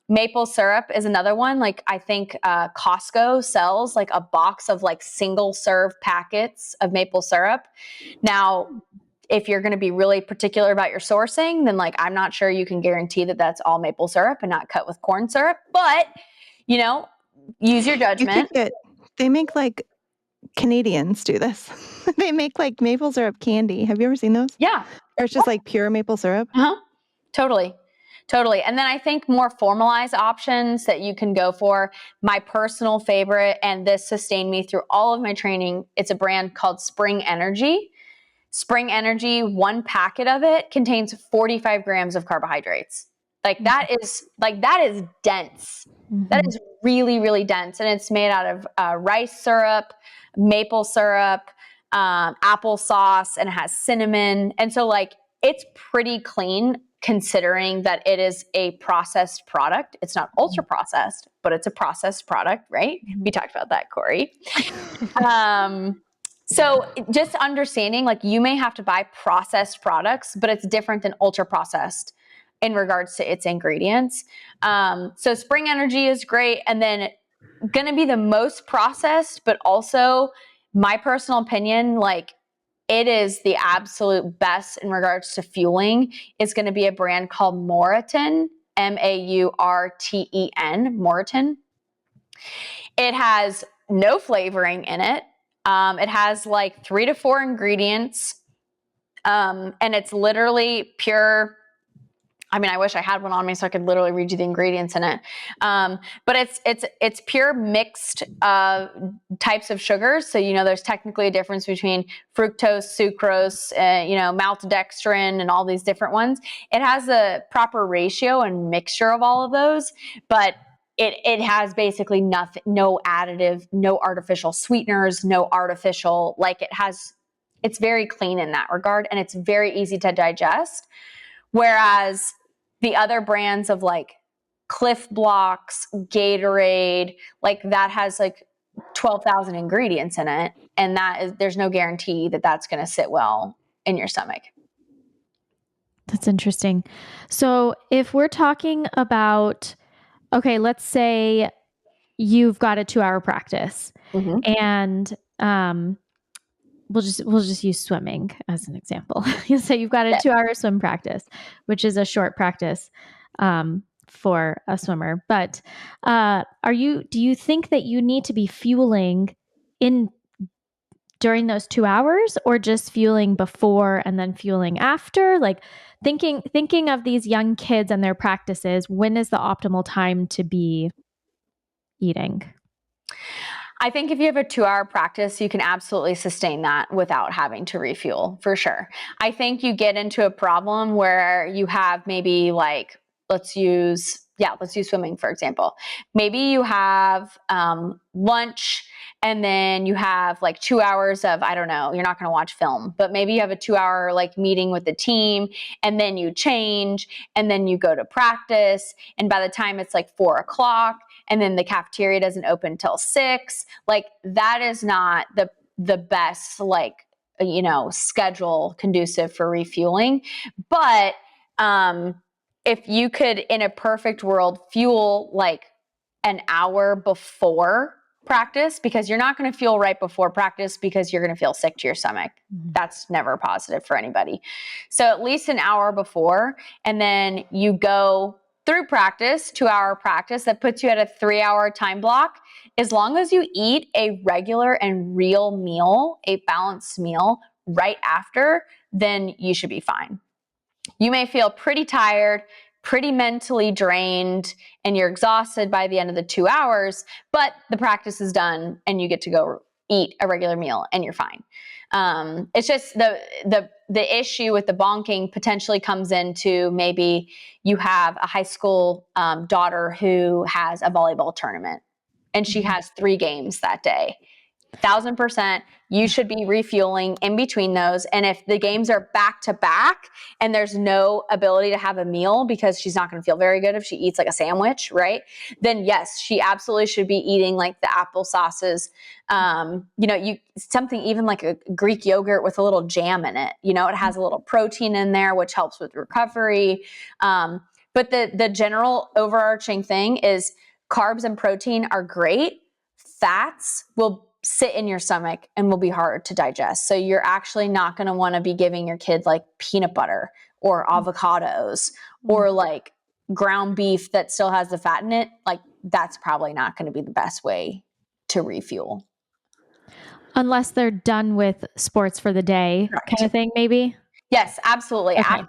Maple syrup is another one. Like I think Costco sells like a box of like single serve packets of maple syrup. Now, if you're going to be really particular about your sourcing, then like, I'm not sure you can guarantee that that's all maple syrup and not cut with corn syrup, but you know, use your You could judgment. they make like Canadians do this. They make like maple syrup candy. Have you ever seen those? Yeah. Or it's just like pure maple syrup. Uh-huh. Totally. And then I think more formalized options that you can go for. My personal favorite, and this sustained me through all of my training, it's a brand called Spring Energy. Spring Energy, one packet of it contains 45 grams of carbohydrates. That is dense. That is really, really dense. And it's made out of rice syrup, maple syrup, applesauce, and it has cinnamon. And so like, it's pretty clean considering that it is a processed product. It's not ultra processed, but it's a processed product, right? We talked about that, Corey. So just understanding, like, you may have to buy processed products, but it's different than ultra processed in regards to its ingredients. So Spring Energy is great. And then going to be the most processed, but also my personal opinion, like, it is the absolute best in regards to fueling, is going to be a brand called Maurten, Maurten, Maurten. It has no flavoring in it. It has like 3 to 4 ingredients. And it's literally pure. I mean, I wish I had one on me so I could literally read you the ingredients in it. But it's pure mixed types of sugars. So, there's technically a difference between fructose, sucrose, maltodextrin, and all these different ones. It has a proper ratio and mixture of all of those, but it has basically nothing, no additive, no artificial sweeteners, no artificial, it's very clean in that regard, and it's very easy to digest. Whereas the other brands of like Cliff Blocks, Gatorade, like that has like 12,000 ingredients in it. And there's no guarantee that that's going to sit well in your stomach. That's interesting. So if we're talking about, okay, let's say you've got a 2-hour practice, and we'll just use swimming as an example. You say you've got a 2-hour swim practice, which is a short practice for a swimmer. But do you think that you need to be fueling during those 2 hours, or just fueling before and then fueling after? Like thinking of these young kids and their practices, when is the optimal time to be eating? I think if you have a 2-hour practice, you can absolutely sustain that without having to refuel, for sure. I think you get into a problem where you have maybe like, let's use swimming, for example. Maybe you have lunch, and then you have like 2 hours of, I don't know, you're not going to watch film, but maybe you have a 2-hour like meeting with the team, and then you change, and then you go to practice. And by the time it's like 4:00, and then the cafeteria doesn't open till 6, like that is not the best, like, schedule conducive for refueling. But if you could, in a perfect world, fuel like an hour before practice, because you're not going to fuel right before practice because you're going to feel sick to your stomach. That's never positive for anybody. So at least an hour before, and then you go through practice, 2-hour practice, that puts you at a 3-hour time block. As long as you eat a regular and real meal, a balanced meal right after, then you should be fine. You may feel pretty tired, pretty mentally drained, and you're exhausted by the end of the 2 hours, but the practice is done and you get to go eat a regular meal and you're fine. It's just the issue with the bonking potentially comes into, maybe you have a high school daughter who has a volleyball tournament and she has 3 games that day. 1,000%, you should be refueling in between those. And if the games are back to back and there's no ability to have a meal because she's not going to feel very good if she eats like a sandwich, right? Then yes, she absolutely should be eating like the applesauces. Something even like a Greek yogurt with a little jam in it. It has a little protein in there, which helps with recovery. But the general overarching thing is carbs and protein are great. Fats will sit in your stomach and will be hard to digest. So you're actually not going to want to be giving your kid like peanut butter or avocados or like ground beef that still has the fat in it. Like that's probably not going to be the best way to refuel. Unless they're done with sports for the day, Correct. kind of thing, maybe? Yes, absolutely. Okay.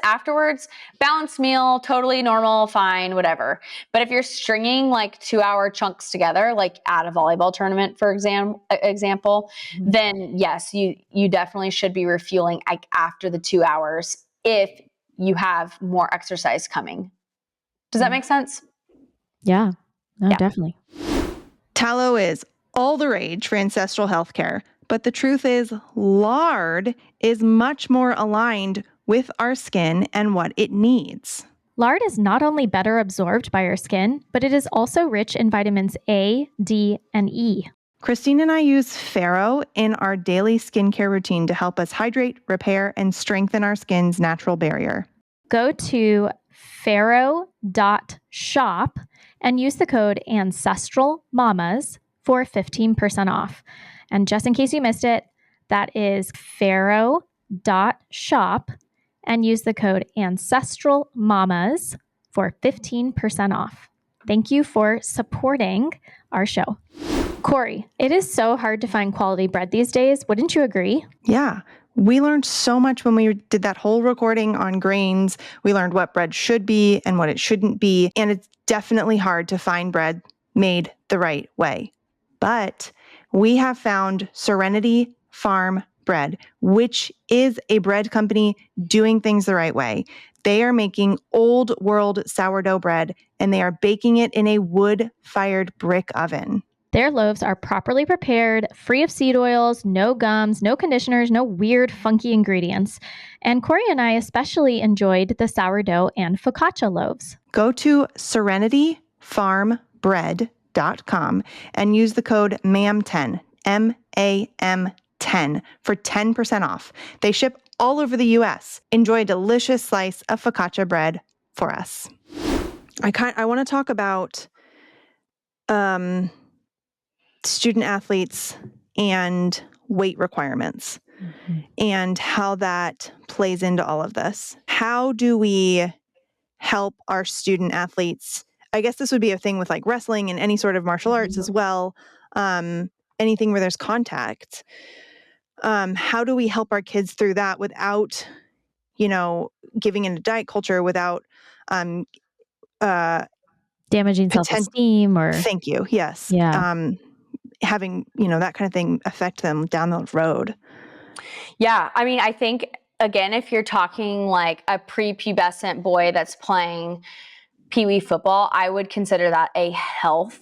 Afterwards, balanced meal, totally normal, fine, whatever. But if you're stringing like 2-hour chunks together, like at a volleyball tournament, for example, then yes, you definitely should be refueling like after the 2 hours if you have more exercise coming. Does that make sense? Yeah. No, Yeah. definitely. Tallow is all the rage for ancestral healthcare, but the truth is lard is much more aligned with our skin and what it needs. Lard is not only better absorbed by our skin, but it is also rich in vitamins A, D, and E. Christine and I use farro in our daily skincare routine to help us hydrate, repair, and strengthen our skin's natural barrier. Go to farro.shop and use the code AncestralMamas for 15% off. And just in case you missed it, that is farro.shop and use the code AncestralMamas for 15% off. Thank you for supporting our show. Corey, it is so hard to find quality bread these days. Wouldn't you agree? Yeah. We learned so much when we did that whole recording on grains. We learned what bread should be and what it shouldn't be. And it's definitely hard to find bread made the right way. But we have found Serenity Farm Bread, which is a bread company doing things the right way. They are making old world sourdough bread and they are baking it in a wood-fired brick oven. Their loaves are properly prepared, free of seed oils, no gums, no conditioners, no weird, funky ingredients. And Corey and I especially enjoyed the sourdough and focaccia loaves. Go to serenityfarmbread.com and use the code MAM10, MAM10, for 10% off. They ship all over the U.S. Enjoy a delicious slice of focaccia bread for us. I want to talk about student athletes and weight requirements and how that plays into all of this. How do we help our student athletes? I guess this would be a thing with like wrestling and any sort of martial arts as well. Anything where there's contact. How do we help our kids through that without, giving into diet culture, without damaging self-esteem or... Thank you. Yes. Yeah. Having, that kind of thing affect them down the road. Yeah. I mean, I think, again, if you're talking like a prepubescent boy that's playing peewee football, I would consider that a health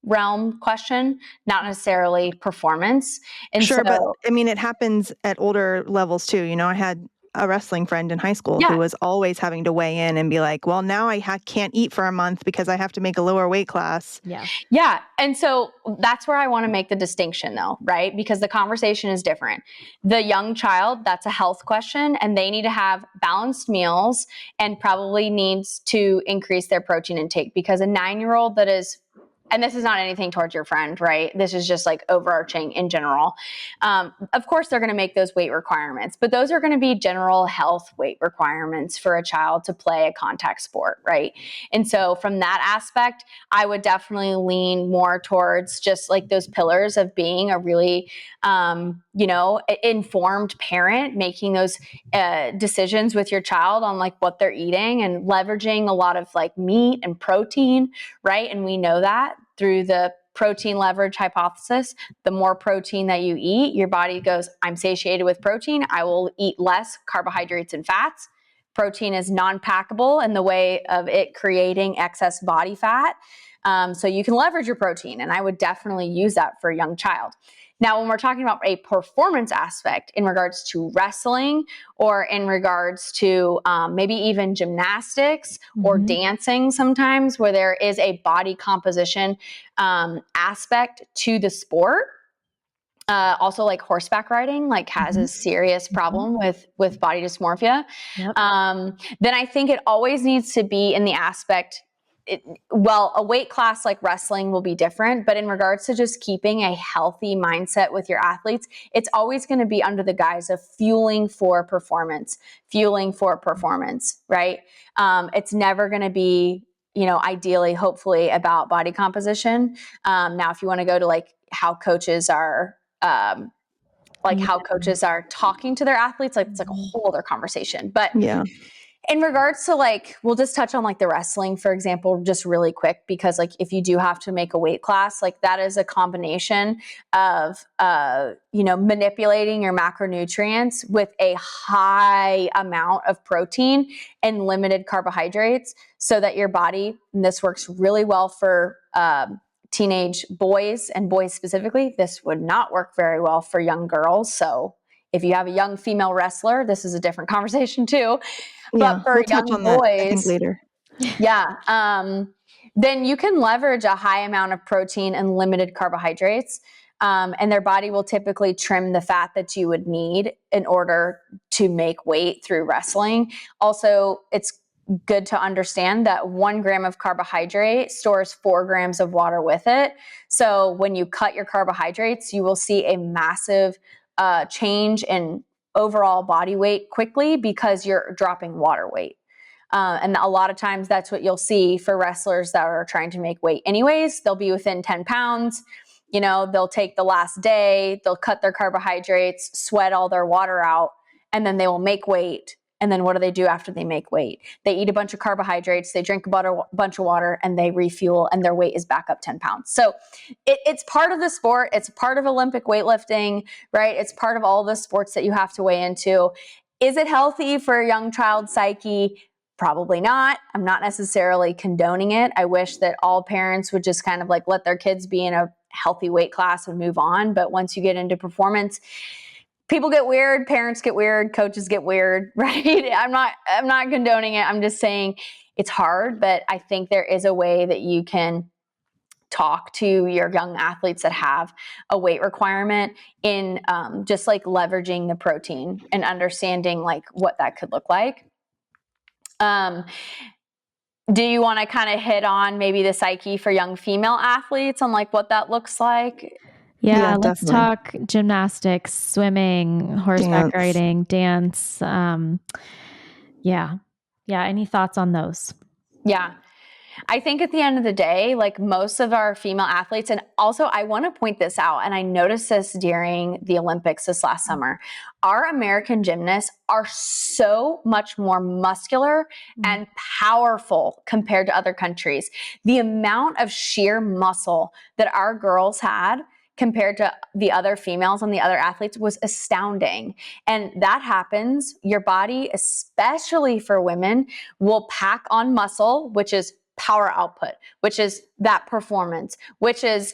realm question, not necessarily performance. And sure, but I mean, it happens at older levels too. I had a wrestling friend in high school who was always having to weigh in and be like, well, now I can't eat for a month because I have to make a lower weight class. Yeah. Yeah. And so that's where I want to make the distinction though, right? Because the conversation is different. The young child, that's a health question and they need to have balanced meals and probably needs to increase their protein intake because a 9-year-old that is, and this is not anything towards your friend, right? This is just like overarching in general. Of course, they're going to make those weight requirements, but those are going to be general health weight requirements for a child to play a contact sport, right? And so from that aspect, I would definitely lean more towards just like those pillars of being a really, informed parent, making those decisions with your child on like what they're eating and leveraging a lot of like meat and protein, right? And we know that through the protein leverage hypothesis, the more protein that you eat, your body goes, I'm satiated with protein. I will eat less carbohydrates and fats. Protein is non-packable in the way of it creating excess body fat. So you can leverage your protein, and I would definitely use that for a young child. Now, when we're talking about a performance aspect in regards to wrestling or in regards to maybe even gymnastics or dancing sometimes where there is a body composition aspect to the sport, also like horseback riding, has a serious problem with body dysmorphia. Yep. Then I think it always needs to be in the aspect a weight class like wrestling will be different, but in regards to just keeping a healthy mindset with your athletes, it's always going to be under the guise of fueling for performance, right? It's never going to be, ideally, hopefully, about body composition. Now, if you want to go to like how coaches are, how coaches are talking to their athletes, like it's like a whole other conversation. But Yeah. in regards to like, we'll just touch on like the wrestling, for example, just really quick, because like if you do have to make a weight class, like that is a combination of, manipulating your macronutrients with a high amount of protein and limited carbohydrates so that your body, and this works really well for, teenage boys and boys specifically. This would not work very well for young girls. So if you have a young female wrestler, this is a different conversation too. Yeah, But for we'll touch young on that, I think, boys, later. then you can leverage a high amount of protein and limited carbohydrates. And their body will typically trim the fat that you would need in order to make weight through wrestling. Also, it's good to understand that 1 gram of carbohydrate stores 4 grams of water with it. So when you cut your carbohydrates, you will see a massive change in overall body weight quickly because you're dropping water weight. And a lot of times that's what you'll see for wrestlers that are trying to make weight anyways. They'll be within 10 pounds. They'll take the last day, they'll cut their carbohydrates, sweat all their water out, and then they will make weight. And then what do they do after they make weight? They eat a bunch of carbohydrates, they drink a bunch of water, and they refuel, and their weight is back up 10 pounds. So it's part of the sport. It's part of Olympic weightlifting, right? It's part of all the sports that you have to weigh into. Is it healthy for a young child's psyche? Probably not. I'm not necessarily condoning it. I wish that all parents would just kind of like let their kids be in a healthy weight class and move on. But once you get into performance, people get weird, parents get weird, coaches get weird, right? I'm not condoning it. I'm just saying it's hard, but I think there is a way that you can talk to your young athletes that have a weight requirement in just like leveraging the protein and understanding like what that could look like. Do you want to kind of hit on maybe the psyche for young female athletes on like what that looks like? Yeah, let's definitely. talk gymnastics, swimming, horseback Dance. riding, dance. Yeah. Any thoughts on those? Yeah. I think at the end of the day, like most of our female athletes, and also I want to point this out, and I noticed this during the Olympics this last summer, our American gymnasts are so much more muscular and powerful compared to other countries. The amount of sheer muscle that our girls had compared to the other females and the other athletes was astounding. And that happens. Your body, especially for women, will pack on muscle, which is power output, which is that performance, which is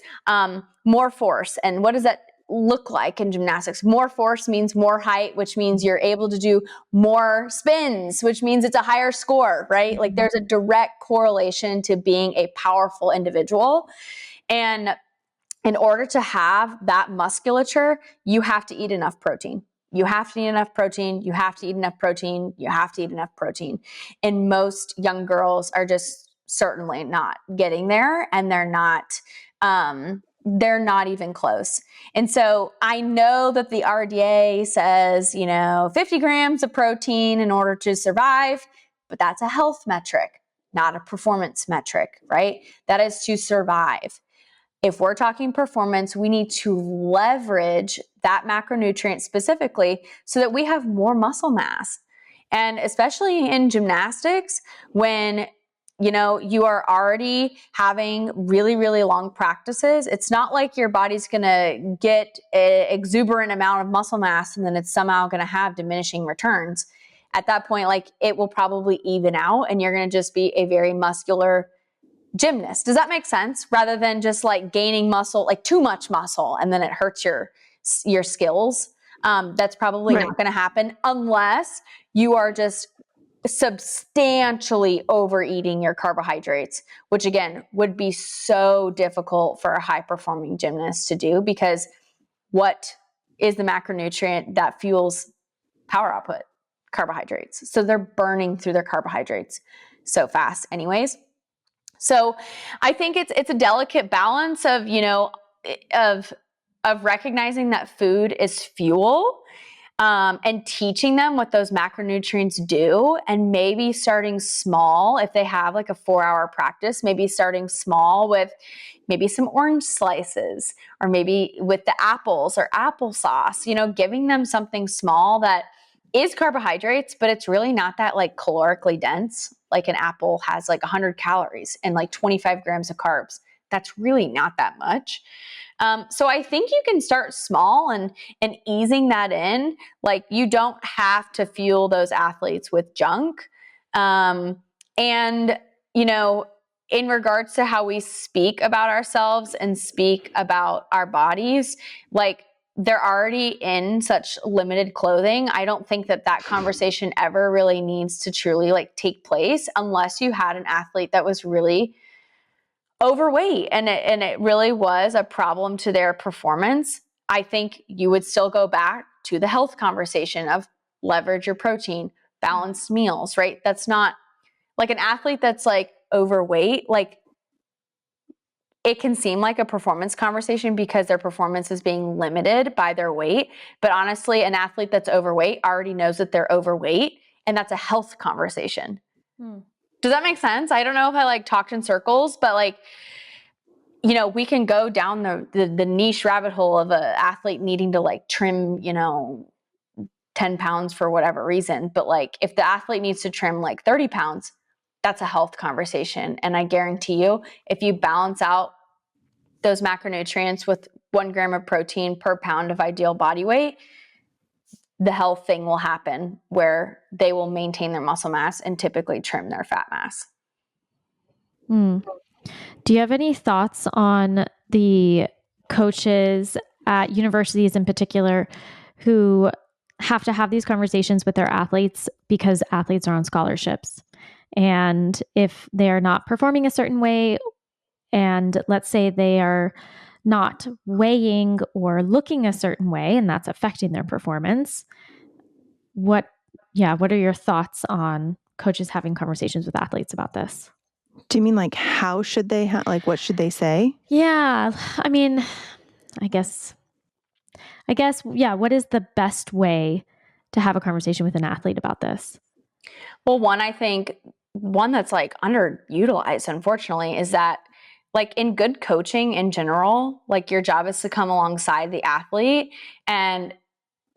more force. And what does that look like in gymnastics? More force means more height, which means you're able to do more spins, which means it's a higher score, right? Like there's a direct correlation to being a powerful individual. And in order to have that musculature, you have to eat enough protein. You have to eat enough protein. You have to eat enough protein. You have to eat enough protein. And most young girls are just certainly not getting there, and they're not even close. And so I know that the RDA says, 50 grams of protein in order to survive, but that's a health metric, not a performance metric, right? That is to survive. If we're talking performance, we need to leverage that macronutrient specifically so that we have more muscle mass. And especially in gymnastics, when you are already having really, really long practices, it's not like your body's going to get an exuberant amount of muscle mass and then it's somehow going to have diminishing returns. At that point, like it will probably even out and you're going to just be a very muscular gymnast. Does that make sense? Rather than just like gaining muscle, like too much muscle, and then it hurts your skills. That's probably not going to happen unless you are just substantially overeating your carbohydrates, which again would be so difficult for a high performing gymnast to do, because what is the macronutrient that fuels power output? Carbohydrates. So they're burning through their carbohydrates so fast anyways. So I think it's a delicate balance of, of recognizing that food is fuel, and teaching them what those macronutrients do, and maybe starting small. If they have like a 4-hour practice, maybe starting small with maybe some orange slices, or maybe with the apples or applesauce, giving them something small that is carbohydrates, but it's really not that like calorically dense. Like an apple has like 100 calories and like 25 grams of carbs. That's really not that much. So I think you can start small and easing that in. Like, you don't have to fuel those athletes with junk. And, in regards to how we speak about ourselves and speak about our bodies, like, they're already in such limited clothing. I don't think that conversation ever really needs to truly like take place unless you had an athlete that was really overweight and it really was a problem to their performance. I think you would still go back to the health conversation of leverage your protein, balanced meals, right? That's not like an athlete that's like overweight, like, it can seem like a performance conversation because their performance is being limited by their weight. But honestly, an athlete that's overweight already knows that they're overweight, and that's a health conversation. Does that make sense? I don't know if I like talked in circles, but like, we can go down the niche rabbit hole of an athlete needing to like trim, 10 pounds for whatever reason. But like, if the athlete needs to trim like 30 pounds, that's a health conversation. And I guarantee you, if you balance out those macronutrients with 1 gram of protein per pound of ideal body weight, the health thing will happen where they will maintain their muscle mass and typically trim their fat mass. Do you have any thoughts on the coaches at universities in particular who have to have these conversations with their athletes because athletes are on scholarships? And if they are not performing a certain way, and let's say they are not weighing or looking a certain way, and that's affecting their performance, what are your thoughts on coaches having conversations with athletes about this? Do you mean like how should they what should they say? Yeah, I mean, I guess, yeah, what is the best way to have a conversation with an athlete about this? Well, I think one that's like underutilized, unfortunately, is that like in good coaching in general, like your job is to come alongside the athlete. And,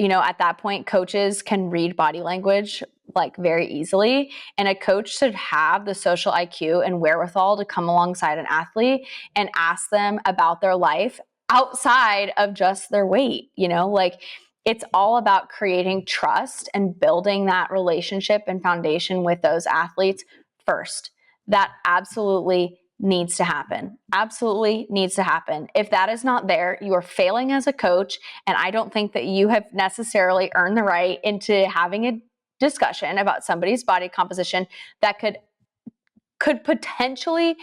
at that point, coaches can read body language like very easily. And a coach should have the social IQ and wherewithal to come alongside an athlete and ask them about their life outside of just their weight, like, it's all about creating trust and building that relationship and foundation with those athletes first. That absolutely needs to happen. Absolutely needs to happen. If that is not there, you are failing as a coach. And I don't think that you have necessarily earned the right into having a discussion about somebody's body composition that could potentially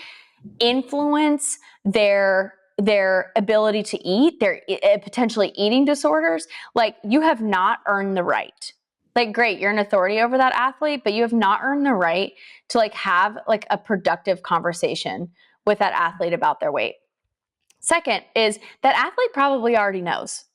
influence their ability to eat, their potentially eating disorders. Like, you have not earned the right. Like, great, you're an authority over that athlete, but you have not earned the right to like have like a productive conversation with that athlete about their weight. Second is that athlete probably already knows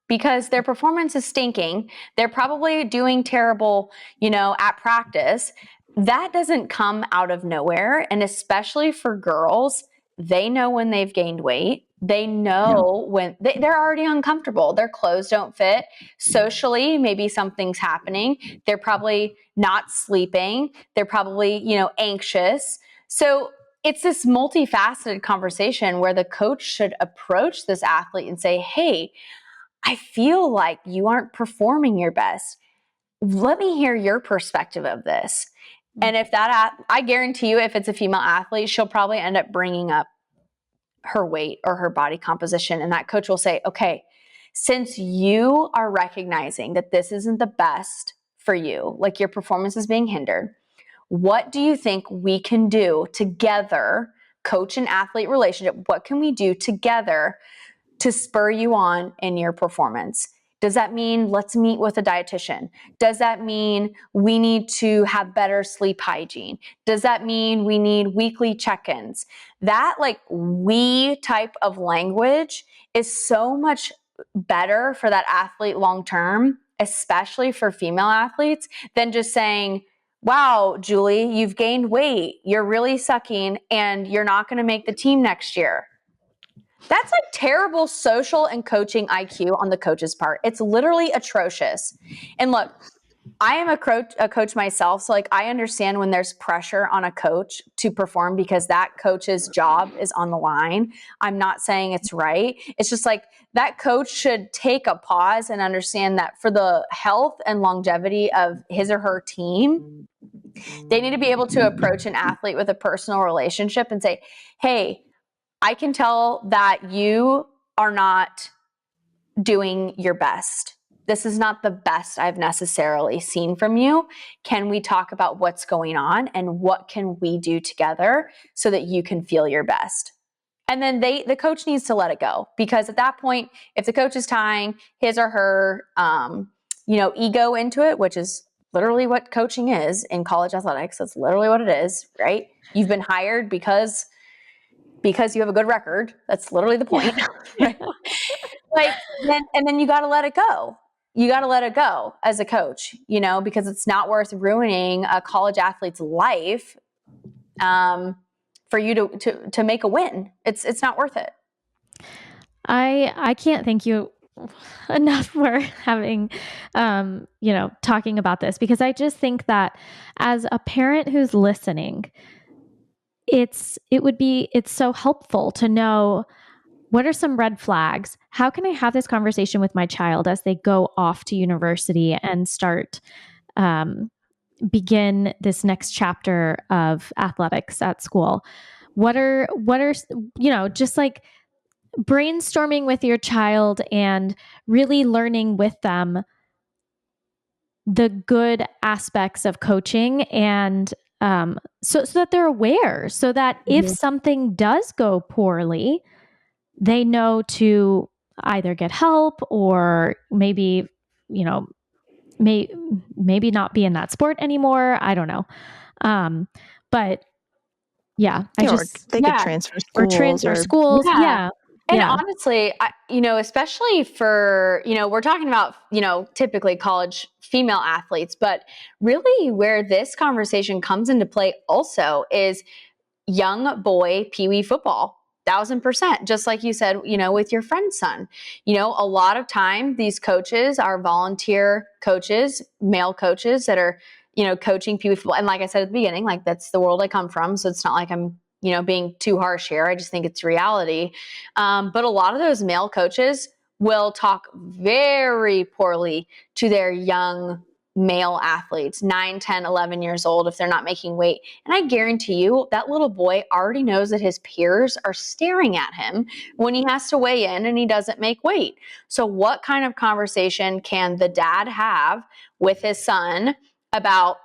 because their performance is stinking. They're probably doing terrible, at practice. That doesn't come out of nowhere. And especially for girls, they know when they've gained weight. They know when they're already uncomfortable. Their clothes don't fit. Socially, maybe something's happening. They're probably not sleeping. They're probably, anxious. So it's this multifaceted conversation where the coach should approach this athlete and say, hey, I feel like you aren't performing your best. Let me hear your perspective of this. And if I guarantee you, if it's a female athlete, she'll probably end up bringing up her weight or her body composition. And that coach will say, okay, since you are recognizing that this isn't the best for you, like your performance is being hindered, what do you think we can do together, coach and athlete relationship? What can we do together to spur you on in your performance? Does that mean let's meet with a dietitian? Does that mean we need to have better sleep hygiene? Does that mean we need weekly check-ins? That like we type of language is so much better for that athlete long-term, especially for female athletes, than just saying, wow, Julie, you've gained weight. You're really sucking and you're not going to make the team next year. That's like terrible social and coaching IQ on the coach's part. It's literally atrocious. And look, I am a coach myself. So like I understand when there's pressure on a coach to perform because that coach's job is on the line. I'm not saying it's right. It's just like that coach should take a pause and understand that for the health and longevity of his or her team, they need to be able to approach an athlete with a personal relationship and say, hey, I can tell that you are not doing your best. This is not the best I've necessarily seen from you. Can we talk about what's going on and what can we do together so that you can feel your best? And then the coach needs to let it go, because at that point, if the coach is tying his or her, ego into it, which is literally what coaching is in college athletics, that's literally what it is, right? You've been hired because you have a good record. That's literally the point. Right? Then you got to let it go. You got to let it go as a coach, because it's not worth ruining a college athlete's life for you to make a win. It's not worth it. I can't thank you enough for having, talking about this, because I just think that as a parent who's listening, it's so helpful to know what are some red flags. How can I have this conversation with my child as they go off to university and start, begin this next chapter of athletics at school? What are, just like brainstorming with your child and really learning with them the good aspects of coaching, and so that they're aware, so that if something does go poorly, they know to either get help or maybe, maybe not be in that sport anymore. I don't know. But yeah, they could transfer schools. Yeah. And honestly, especially for, we're talking about, typically college female athletes, but really where this conversation comes into play also is young boy Pee-wee football. 1,000%, just like you said, with your friend's son. A lot of time these coaches are volunteer coaches, male coaches that are, coaching Pee-wee football. And like I said at the beginning, like that's the world I come from. So it's not like I'm, being too harsh here. I just think it's reality. But a lot of those male coaches will talk very poorly to their young male athletes, 9, 10, 11 years old, if they're not making weight. And I guarantee you that little boy already knows that his peers are staring at him when he has to weigh in and he doesn't make weight. So what kind of conversation can the dad have with his son about,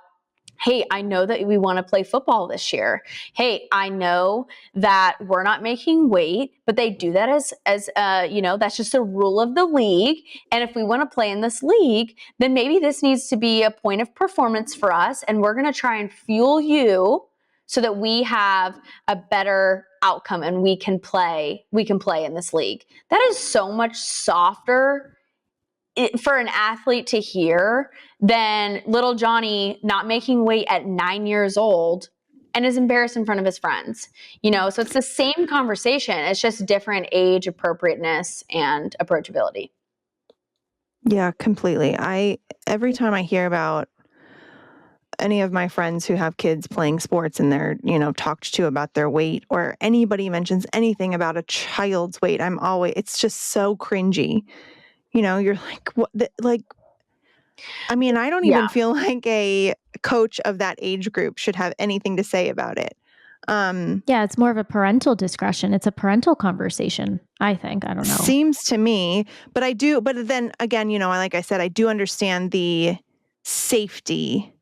hey, I know that we want to play football this year. Hey, I know that we're not making weight, but they do that as that's just a rule of the league. And if we want to play in this league, then maybe this needs to be a point of performance for us. And we're going to try and fuel you so that we have a better outcome and we can play in this league. That is so much softer for an athlete to hear than little Johnny not making weight at 9 years old and is embarrassed in front of his friends. So it's the same conversation. It's just different age appropriateness and approachability. Yeah, completely. Every time I hear about any of my friends who have kids playing sports and they're, talked to about their weight, or anybody mentions anything about a child's weight, it's just so cringy. You're like, what? I don't even feel like a coach of that age group should have anything to say about it. It's more of a parental discretion. It's a parental conversation, I think. I don't know. Seems to me, but then again, like I said, I do understand the safety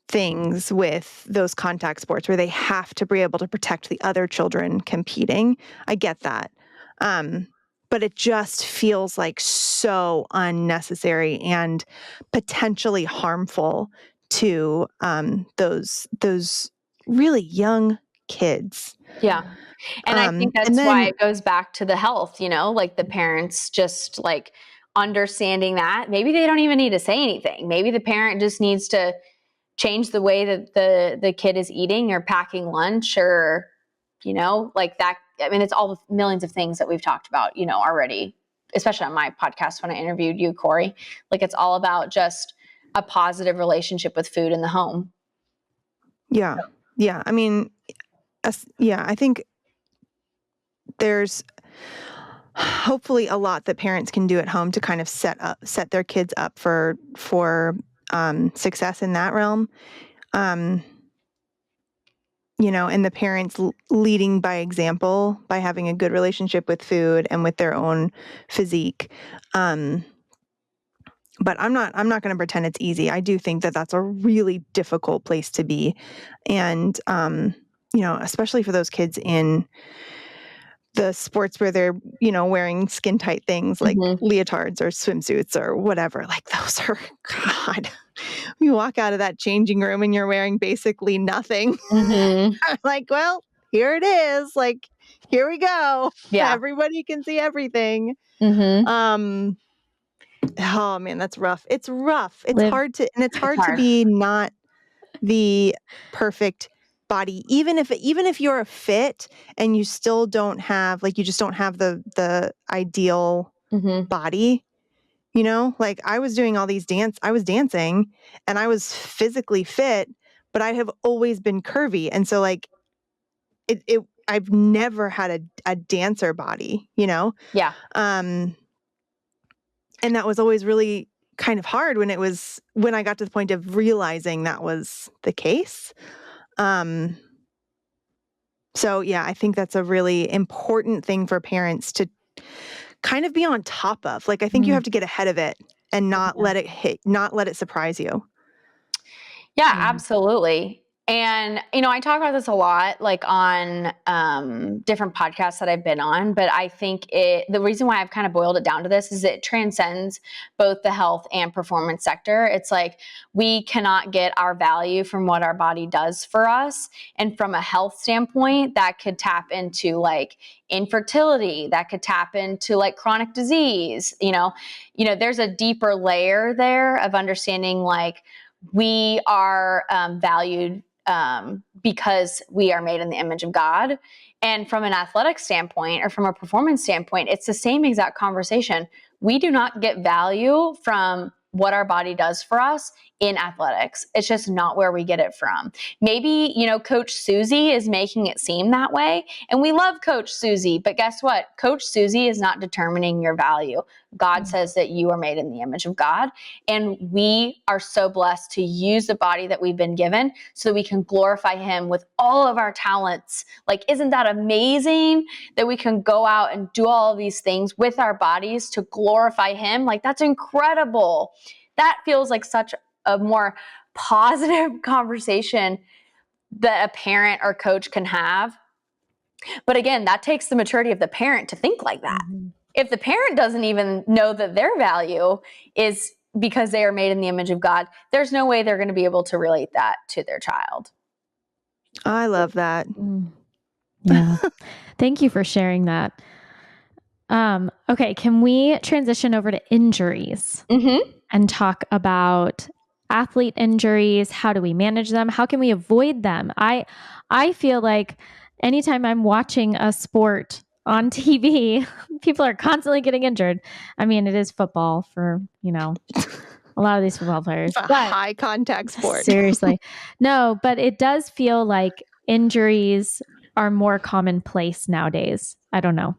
things with those contact sports where they have to be able to protect the other children competing. I get that. But but it just feels like so unnecessary and potentially harmful to those really young kids. Yeah. And I think And that's why then it goes back to the health, like the parents just like understanding that maybe they don't even need to say anything. Maybe the parent just needs to change the way that the kid is eating or packing lunch or, like that. I mean, it's all the millions of things that we've talked about, already, especially on my podcast when I interviewed you, Corey. Like it's all about just a positive relationship with food in the home. Yeah. Yeah. I mean, I think there's hopefully a lot that parents can do at home to kind of set their kids up for success in that realm. And the parents leading by example by having a good relationship with food and with their own physique. But I'm not going to pretend it's easy. I do think that that's a really difficult place to be. And, especially for those kids in the sports where they're, wearing skin tight things like leotards or swimsuits or whatever. Like those are, God, you walk out of that changing room and you're wearing basically nothing. Like, well, here it is. Like, here we go. Yeah. Everybody can see everything. Oh man, that's rough. It's rough. It's hard to be not the perfect body, even if you're fit and you still don't have, like, you just don't have the ideal body, like I was doing all these I was dancing and I was physically fit, but I have always been curvy. And so like I've never had a dancer body, Yeah. And that was always really kind of hard when I got to the point of realizing that was the case. So yeah, I think that's a really important thing for parents to kind of be on top of. Like, I think you have to get ahead of it and not let it surprise you. Yeah, absolutely. And, I talk about this a lot, like on different podcasts that I've been on, but I think the reason why I've kind of boiled it down to this is it transcends both the health and performance sector. It's like we cannot get our value from what our body does for us. And from a health standpoint, that could tap into like infertility, that could tap into like chronic disease. There's a deeper layer there of understanding like we are valued because we are made in the image of God. And from an athletic standpoint or from a performance standpoint, it's the same exact conversation. We do not get value from what our body does for us in athletics. It's just not where we get it from. Maybe, Coach Susie is making it seem that way. And we love Coach Susie, but guess what? Coach Susie is not determining your value. God says that you are made in the image of God. And we are so blessed to use the body that we've been given so that we can glorify him with all of our talents. Like, isn't that amazing that we can go out and do all of these things with our bodies to glorify him? Like, that's incredible. That feels like such a more positive conversation that a parent or coach can have. But again, that takes the maturity of the parent to think like that. If the parent doesn't even know that their value is because they are made in the image of God, there's no way they're going to be able to relate that to their child. I love that. Yeah. Thank you for sharing that. Okay. Can we transition over to injuries and talk about athlete injuries? How do we manage them? How can we avoid them? I feel like anytime I'm watching a sport on TV, people are constantly getting injured. I mean, it is football for, a lot of these football players. It's a high contact sport. Seriously. No, but it does feel like injuries are more commonplace nowadays. I don't know.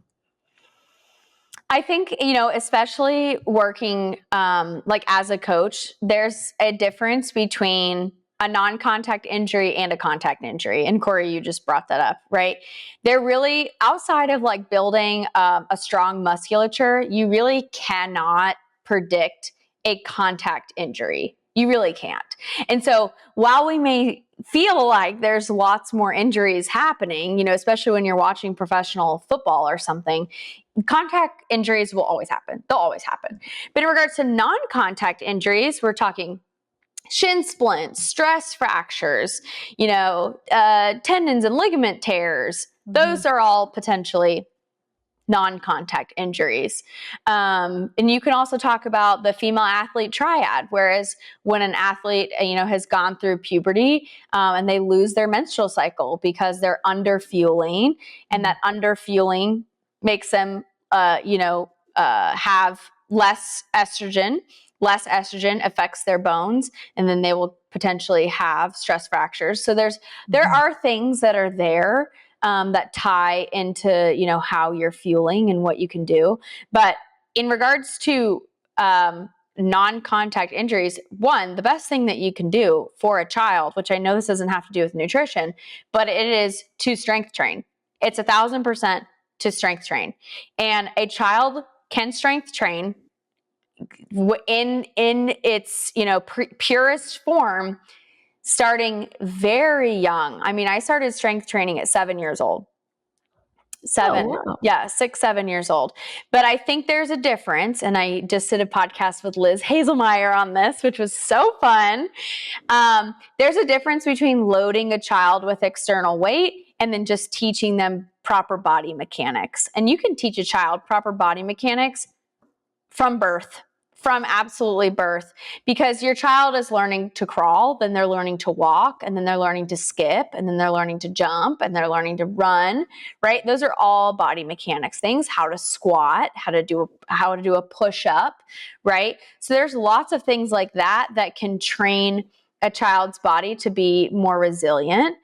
I think, especially working like as a coach, there's a difference between a non-contact injury and a contact injury. And Corey, you just brought that up, right? They're really outside of like building a strong musculature. You really cannot predict a contact injury. You really can't. And so while we may feel like there's lots more injuries happening, especially when you're watching professional football or something, contact injuries will always happen. They'll always happen. But in regards to non-contact injuries, we're talking shin splints, stress fractures, tendons and ligament tears. Those are all potentially non-contact injuries. And you can also talk about the female athlete triad, whereas when an athlete, has gone through puberty and they lose their menstrual cycle because they're under fueling, and that under fueling makes them, have less estrogen. Less estrogen affects their bones, and then they will potentially have stress fractures. So there are things that are there that tie into, how you're fueling and what you can do. But in regards to non-contact injuries, one, the best thing that you can do for a child, which I know this doesn't have to do with nutrition, but it is to strength train. It's 1,000% to strength train. And a child can strength train in its, purest form, starting very young. I mean, I started strength training at 7 years old. 6, 7 years old. But I think there's a difference. And I just did a podcast with Liz Hazelmeyer on this, which was so fun. There's a difference between loading a child with external weight and then just teaching them proper body mechanics. And you can teach a child proper body mechanics from birth. From absolutely birth, because your child is learning to crawl, then they're learning to walk, and then they're learning to skip, and then they're learning to jump, and they're learning to run, right? Those are all body mechanics things, how to squat, how to do a push-up, right? So there's lots of things like that can train a child's body to be more resilient.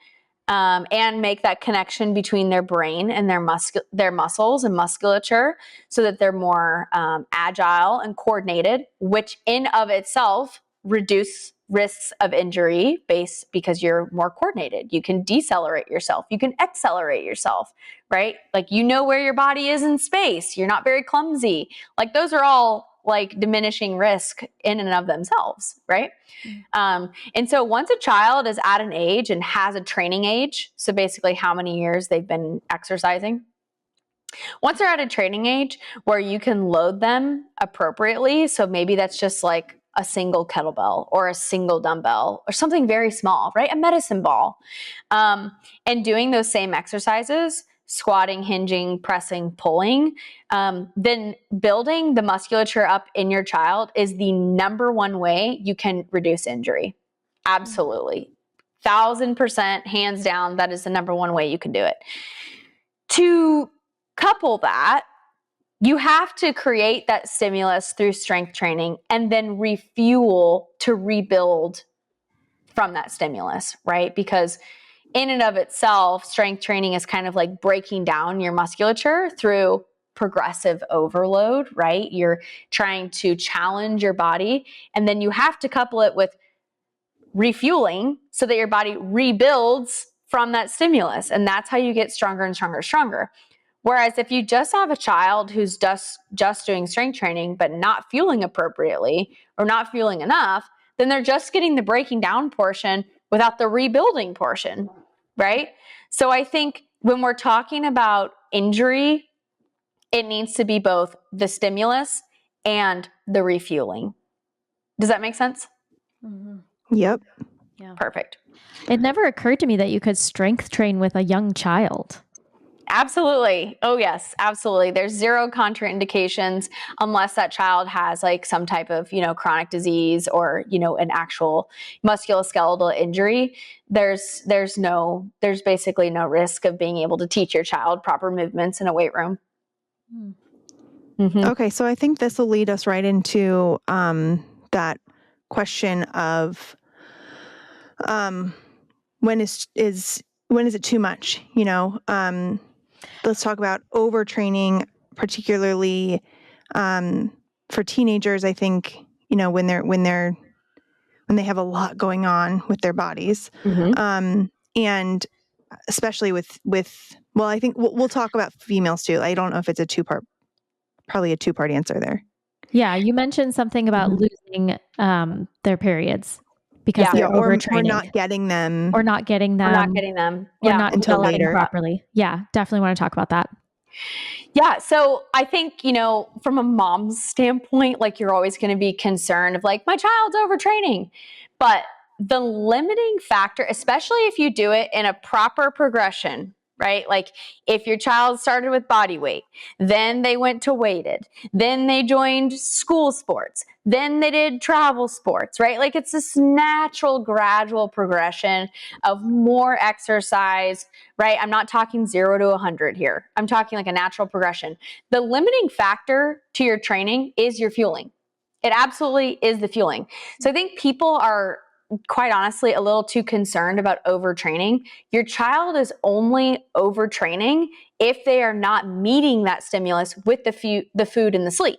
And make that connection between their brain and their muscles and musculature, so that they're more agile and coordinated, which in of itself reduce risks of injury because you're more coordinated. You can decelerate yourself. You can accelerate yourself, right? Like, where your body is in space. You're not very clumsy. Like, those are all like diminishing risk in and of themselves, right? And so once a child is at an age and has a training age, so basically how many years they've been exercising, once they're at a training age where you can load them appropriately, so maybe that's just like a single kettlebell or a single dumbbell or something very small, right? A medicine ball. And doing those same exercises, squatting, hinging, pressing, pulling, then building the musculature up in your child is the number one way you can reduce injury. Absolutely. 1,000%, hands down, that is the number one way you can do it. To couple that, you have to create that stimulus through strength training and then refuel to rebuild from that stimulus, right? Because in and of itself, strength training is kind of like breaking down your musculature through progressive overload, right? You're trying to challenge your body, and then you have to couple it with refueling so that your body rebuilds from that stimulus. And that's how you get stronger and stronger and stronger. Whereas if you just have a child who's just doing strength training, but not fueling appropriately or not fueling enough, then they're just getting the breaking down portion without the rebuilding portion, right? So I think when we're talking about injury, it needs to be both the stimulus and the refueling. Does that make sense? Mm-hmm. Yep. Yeah. Perfect. It never occurred to me that you could strength train with a young child. Absolutely. Oh, yes, absolutely. There's zero contraindications unless that child has like some type of, chronic disease or, an actual musculoskeletal injury. There's basically no risk of being able to teach your child proper movements in a weight room. Mm-hmm. Okay, so I think this will lead us right into that question of when is it too much? Let's talk about overtraining, particularly for teenagers. I think when they have a lot going on with their bodies, and especially with well, I think we'll talk about females too. I don't know if it's probably a two-part answer there. Yeah, you mentioned something about losing their periods because they're or overtraining. not getting them. Or not getting them. Or not getting them. Or Yeah. not Until developing later. properly. Yeah, definitely want to talk about that. Yeah. So I think, from a mom's standpoint, like you're always going to be concerned of like, my child's overtraining. But the limiting factor, especially if you do it in a proper progression, right? Like if your child started with body weight, then they went to weighted, then they joined school sports, then they did travel sports, right? Like it's this natural, gradual progression of more exercise, right? I'm not talking 0 to 100 here. I'm talking like a natural progression. The limiting factor to your training is your fueling. It absolutely is the fueling. So I think people are quite honestly a little too concerned about overtraining. Your child is only overtraining if they are not meeting that stimulus with the food and the sleep.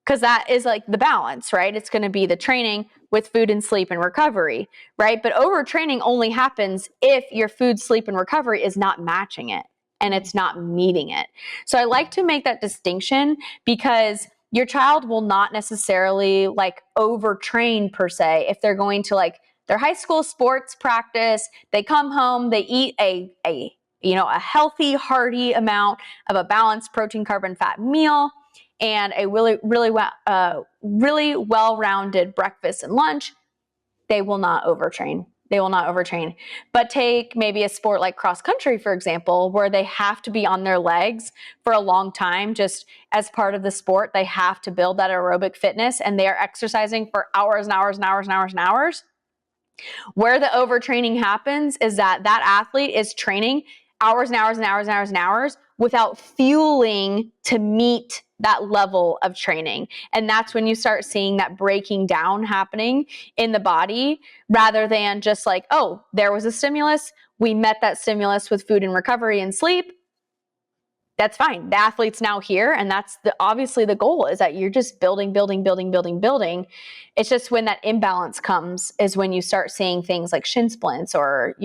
Because that is like the balance, right? It's going to be the training with food and sleep and recovery, right? But overtraining only happens if your food, sleep, and recovery is not matching it and it's not meeting it. So I like to make that distinction because your child will not necessarily like overtrain per se if they're going to like their high school sports practice, they come home, they eat a healthy, hearty amount of a balanced protein, carb, and fat meal, and a really well-rounded breakfast and lunch. They will not overtrain. But take maybe a sport like cross country, for example, where they have to be on their legs for a long time. Just as part of the sport, they have to build that aerobic fitness and they are exercising for hours and hours and hours and hours and hours. Where the overtraining happens is that athlete is training hours and hours and hours and hours and hours without fueling to meet that level of training. And that's when you start seeing that breaking down happening in the body rather than just like, oh, there was a stimulus. We met that stimulus with food and recovery and sleep. That's fine. The athlete's now here. And that's obviously the goal is that you're just building. It's just when that imbalance comes is when you start seeing things like shin splints or,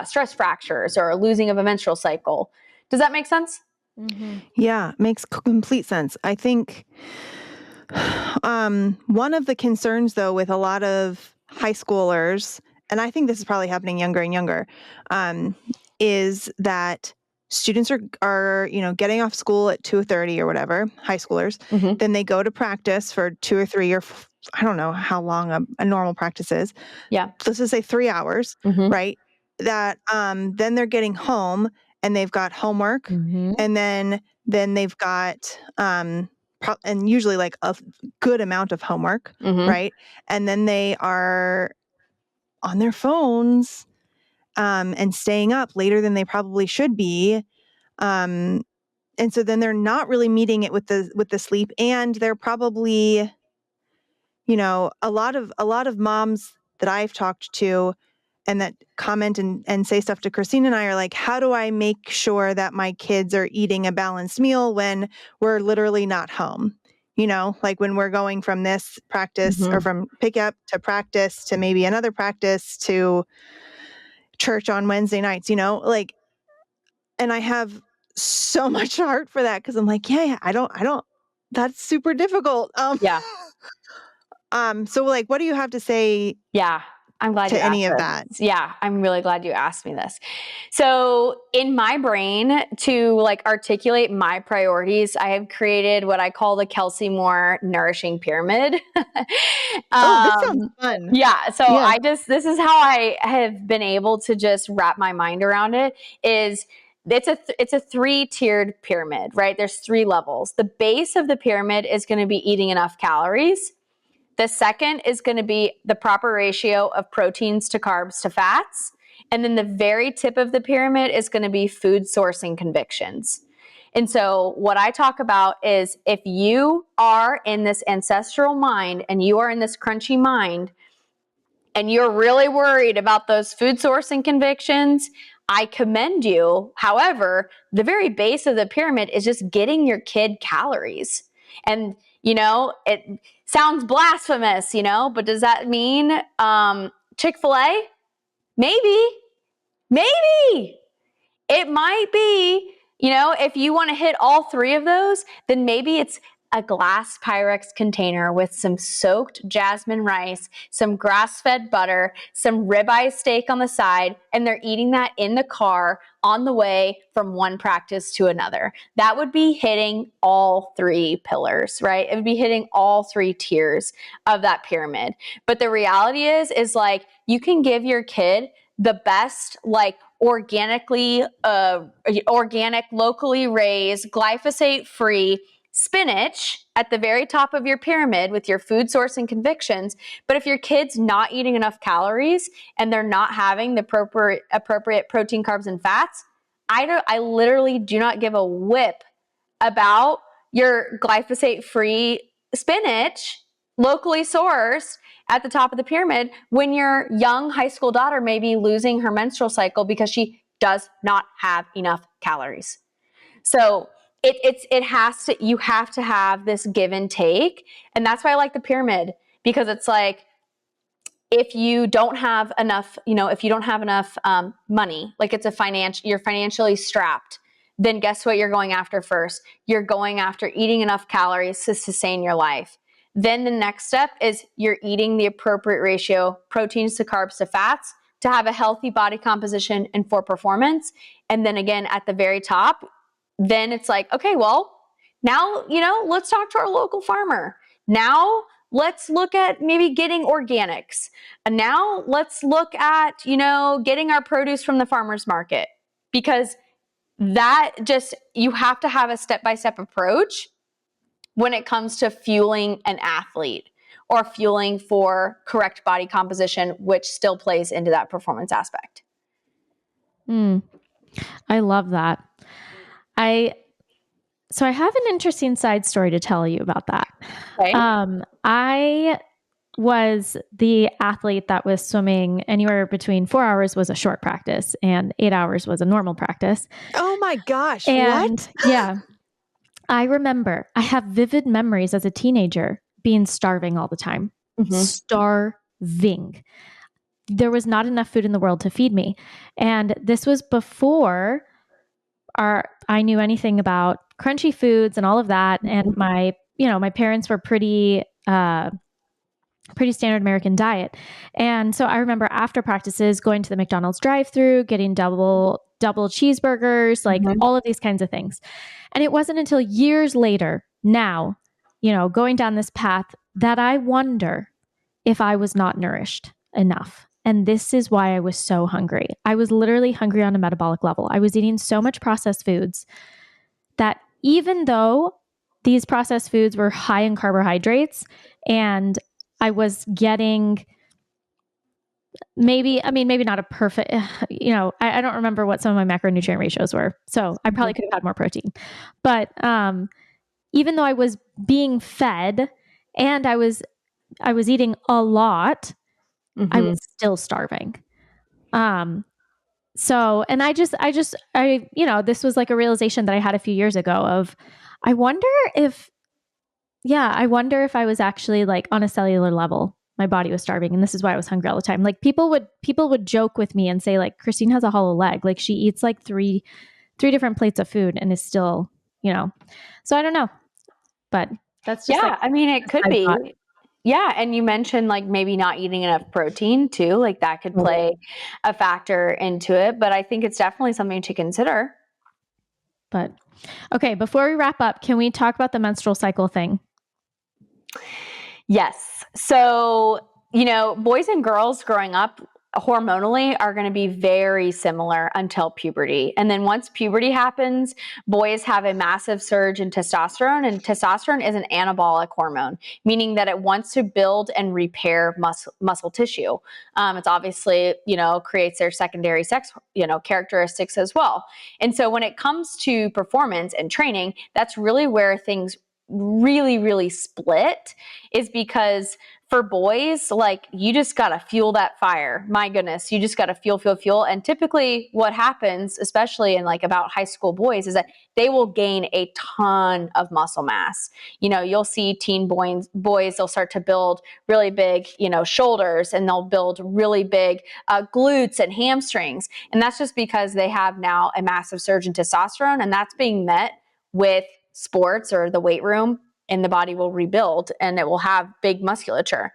stress fractures or losing of a menstrual cycle. Does that make sense? Mm-hmm. Yeah, makes complete sense. I think one of the concerns though with a lot of high schoolers, and I think this is probably happening younger and younger, is that students are getting off school at 2:30 or whatever, high schoolers. Mm-hmm. Then they go to practice for 2 or 3 or I don't know how long a normal practice is. Yeah. Let's just say 3 hours, mm-hmm. right? That then they're getting home and they've got homework, mm-hmm. and then they've got and usually like a good amount of homework, mm-hmm. right? And then they are on their phones and staying up later than they probably should be. And so then they're not really meeting it with the sleep, and they're probably, a lot of moms that I've talked to and that comment and say stuff to Christine and I are like, how do I make sure that my kids are eating a balanced meal when we're literally not home? Like when we're going from this practice, mm-hmm. or from pickup to practice to maybe another practice to church on Wednesday nights, like, and I have so much heart for that because I'm like, yeah, I don't, that's super difficult. Yeah. So like, what do you have to say? Yeah. I'm glad to you asked any of this. that. Yeah, I'm really glad you asked me this. So in my brain, to like articulate my priorities, I have created what I call the Kelsee Moore nourishing pyramid. This sounds fun. Yeah. So yeah. This is how I have been able to just wrap my mind around it is it's a 3-tiered pyramid, right? There's 3 levels. The base of the pyramid is going to be eating enough calories. The second is going to be the proper ratio of proteins to carbs to fats. And then the very tip of the pyramid is going to be food sourcing convictions. And so what I talk about is if you are in this ancestral mind and you are in this crunchy mind and you're really worried about those food sourcing convictions, I commend you. However, the very base of the pyramid is just getting your kid calories. And it sounds blasphemous, but does that mean Chick-fil-A? Maybe. It might be, if you want to hit all 3 of those, then maybe it's a glass Pyrex container with some soaked jasmine rice, some grass-fed butter, some ribeye steak on the side, and they're eating that in the car on the way from one practice to another. That would be hitting all three pillars, right? It would be hitting all three tiers of that pyramid. But the reality is like, you can give your kid the best, like, organic, locally raised, glyphosate-free spinach at the very top of your pyramid with your food source and convictions. But if your kid's not eating enough calories and they're not having the appropriate protein, carbs, and fats, I literally do not give a whip about your glyphosate-free spinach, locally sourced, at the top of the pyramid, when your young high school daughter may be losing her menstrual cycle because she does not have enough calories. So you have to have this give and take. And that's why I like the pyramid, because it's like, if you don't have enough, money, like you're financially strapped, then guess what you're going after first? You're going after eating enough calories to sustain your life. Then the next step is you're eating the appropriate ratio, proteins to carbs to fats, to have a healthy body composition and for performance. And then again, at the very top, then it's like, okay, well, now, let's talk to our local farmer. Now let's look at maybe getting organics. And now let's look at, getting our produce from the farmer's market, because you have to have a step-by-step approach when it comes to fueling an athlete or fueling for correct body composition, which still plays into that performance aspect. I love that. So I have an interesting side story to tell you about that. Okay. I was the athlete that was swimming anywhere between 4 hours was a short practice and 8 hours was a normal practice. Oh my gosh. And what? Yeah. I remember I have vivid memories as a teenager being starving all the time. Mm-hmm. Starving. There was not enough food in the world to feed me. And this was before I knew anything about crunchy foods and all of that. And my parents were pretty standard American diet. And so I remember after practices going to the McDonald's drive-thru, getting double cheeseburgers, like all of these kinds of things. And it wasn't until years later, now, going down this path, that I wonder if I was not nourished enough. And this is why I was so hungry. I was literally hungry on a metabolic level. I was eating so much processed foods that even though these processed foods were high in carbohydrates and I was getting maybe not a perfect, I don't remember what some of my macronutrient ratios were. So I probably could have had more protein. But even though I was being fed and I was eating a lot, I was still starving. So, and this was like a realization that I had a few years ago of, I wonder if I was actually, like, on a cellular level, my body was starving. And this is why I was hungry all the time. Like, people would joke with me and say, like, Christine has a hollow leg. Like, she eats like three different plates of food and is still, so I don't know, but that's just, it could be. Yeah. And you mentioned, like, maybe not eating enough protein too. Like, that could play a factor into it, but I think it's definitely something to consider. But okay, before we wrap up, can we talk about the menstrual cycle thing? Yes. So, boys and girls growing up hormonally are going to be very similar until puberty. And then once puberty happens, boys have a massive surge in testosterone, and testosterone is an anabolic hormone, meaning that it wants to build and repair muscle tissue. It's obviously, creates their secondary sex, characteristics as well. And so when it comes to performance and training, that's really where things really, really split, is because for boys, like, you just got to fuel that fire. My goodness, you just got to fuel. And typically what happens, especially in, like, about high school boys, is that they will gain a ton of muscle mass. You'll see teen boys, they'll start to build really big, shoulders, and they'll build really big glutes and hamstrings. And that's just because they have now a massive surge in testosterone, and that's being met with sports or the weight room and the body will rebuild and it will have big musculature.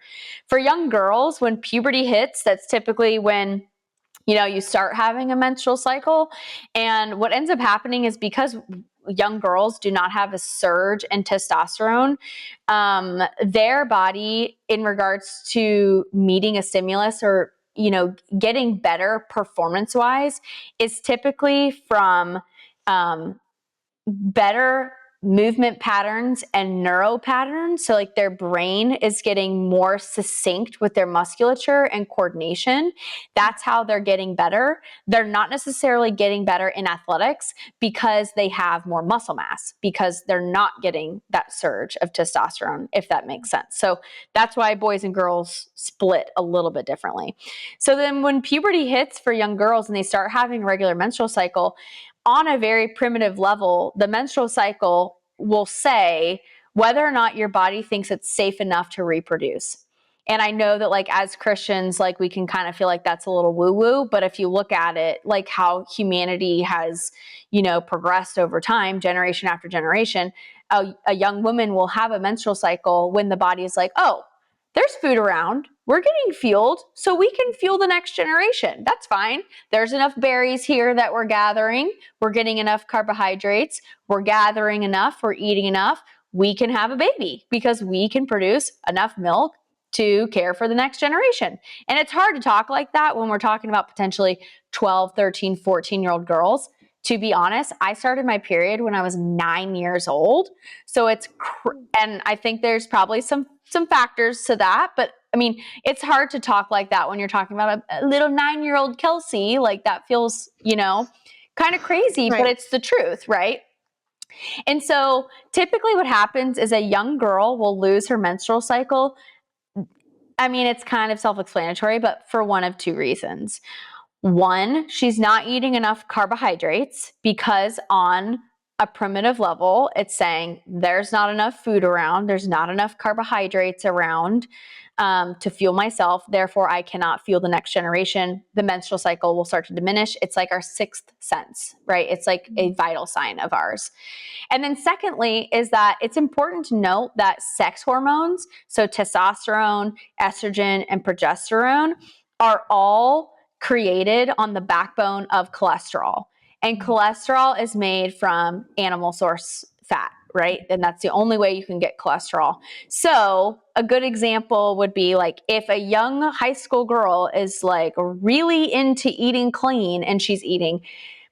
For young girls, when puberty hits, that's typically when you start having a menstrual cycle. And what ends up happening is because young girls do not have a surge in testosterone, their body, in regards to meeting a stimulus or, getting better performance-wise, is typically from better movement patterns and neuro patterns. So like their brain is getting more succinct with their musculature and coordination. That's how they're getting better. They're not necessarily getting better in athletics because they have more muscle mass, because they're not getting that surge of testosterone, if that makes sense. So that's why boys and girls split a little bit differently. So then when puberty hits for young girls and they start having a regular menstrual cycle, on a very primitive level, the menstrual cycle will say whether or not your body thinks it's safe enough to reproduce. And I know that like as Christians, like we can kind of feel like that's a little woo-woo, but if you look at it, like how humanity has, progressed over time, generation after generation, a young woman will have a menstrual cycle when the body is like, oh, there's food around. We're getting fueled, so we can fuel the next generation. That's fine. There's enough berries here that we're gathering. We're getting enough carbohydrates. We're gathering enough. We're eating enough. We can have a baby because we can produce enough milk to care for the next generation. And it's hard to talk like that when we're talking about potentially 12, 13, 14-year-old girls. To be honest, I started my period when I was 9 years old. So and I think there's probably some factors to that, but I mean, it's hard to talk like that when you're talking about a little 9-year-old Kelsee. Like that feels, kind of crazy, Right. but it's the truth, right? And so typically what happens is a young girl will lose her menstrual cycle. I mean, it's kind of self-explanatory, but for one of two reasons. One, she's not eating enough carbohydrates because on a primitive level, it's saying there's not enough food around, there's not enough carbohydrates around to fuel myself. Therefore, I cannot fuel the next generation. The menstrual cycle will start to diminish. It's like our sixth sense, right? It's like a vital sign of ours. And then secondly is that it's important to note that sex hormones, so testosterone, estrogen, and progesterone, are all created on the backbone of cholesterol. And cholesterol is made from animal source fat, right? And that's the only way you can get cholesterol. So a good example would be like if a young high school girl is like really into eating clean and she's eating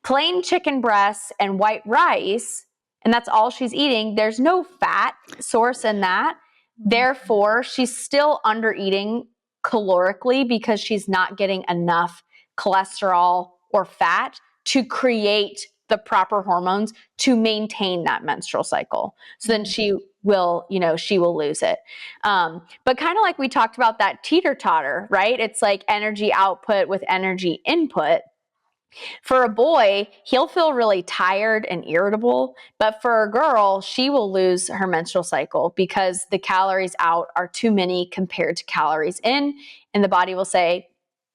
plain chicken breasts and white rice, and that's all she's eating, there's no fat source in that. Therefore, she's still under eating calorically because she's not getting enough cholesterol or fat to create the proper hormones to maintain that menstrual cycle. So then she will lose it. But kind of like we talked about that teeter-totter, right? It's like energy output with energy input. For a boy, he'll feel really tired and irritable, but for a girl, she will lose her menstrual cycle because the calories out are too many compared to calories in, and the body will say,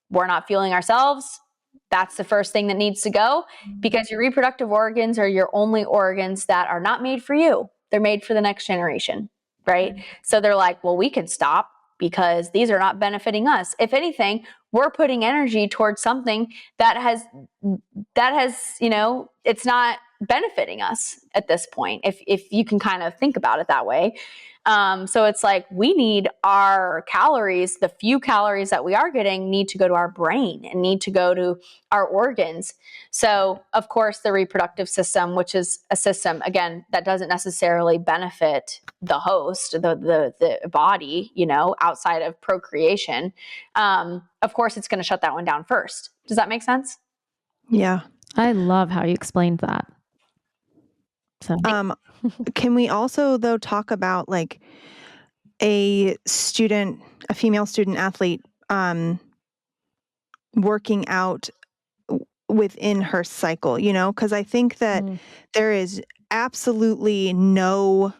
we're not fueling ourselves. That's the first thing that needs to go because your reproductive organs are your only organs that are not made for you. They're made for the next generation, right? So they're like, well, we can stop because these are not benefiting us. If anything, we're putting energy towards something that has, it's not benefiting us at this point, if you can kind of think about it that way. So it's like we need our calories, the few calories that we are getting need to go to our brain and need to go to our organs. So of course the reproductive system, which is a system, again, that doesn't necessarily benefit the host, the body, outside of procreation. Of course it's going to shut that one down first. Does that make sense? Yeah. I love how you explained that. So Can we also though talk about like a female student athlete working out within her cycle, because I think that there is absolutely no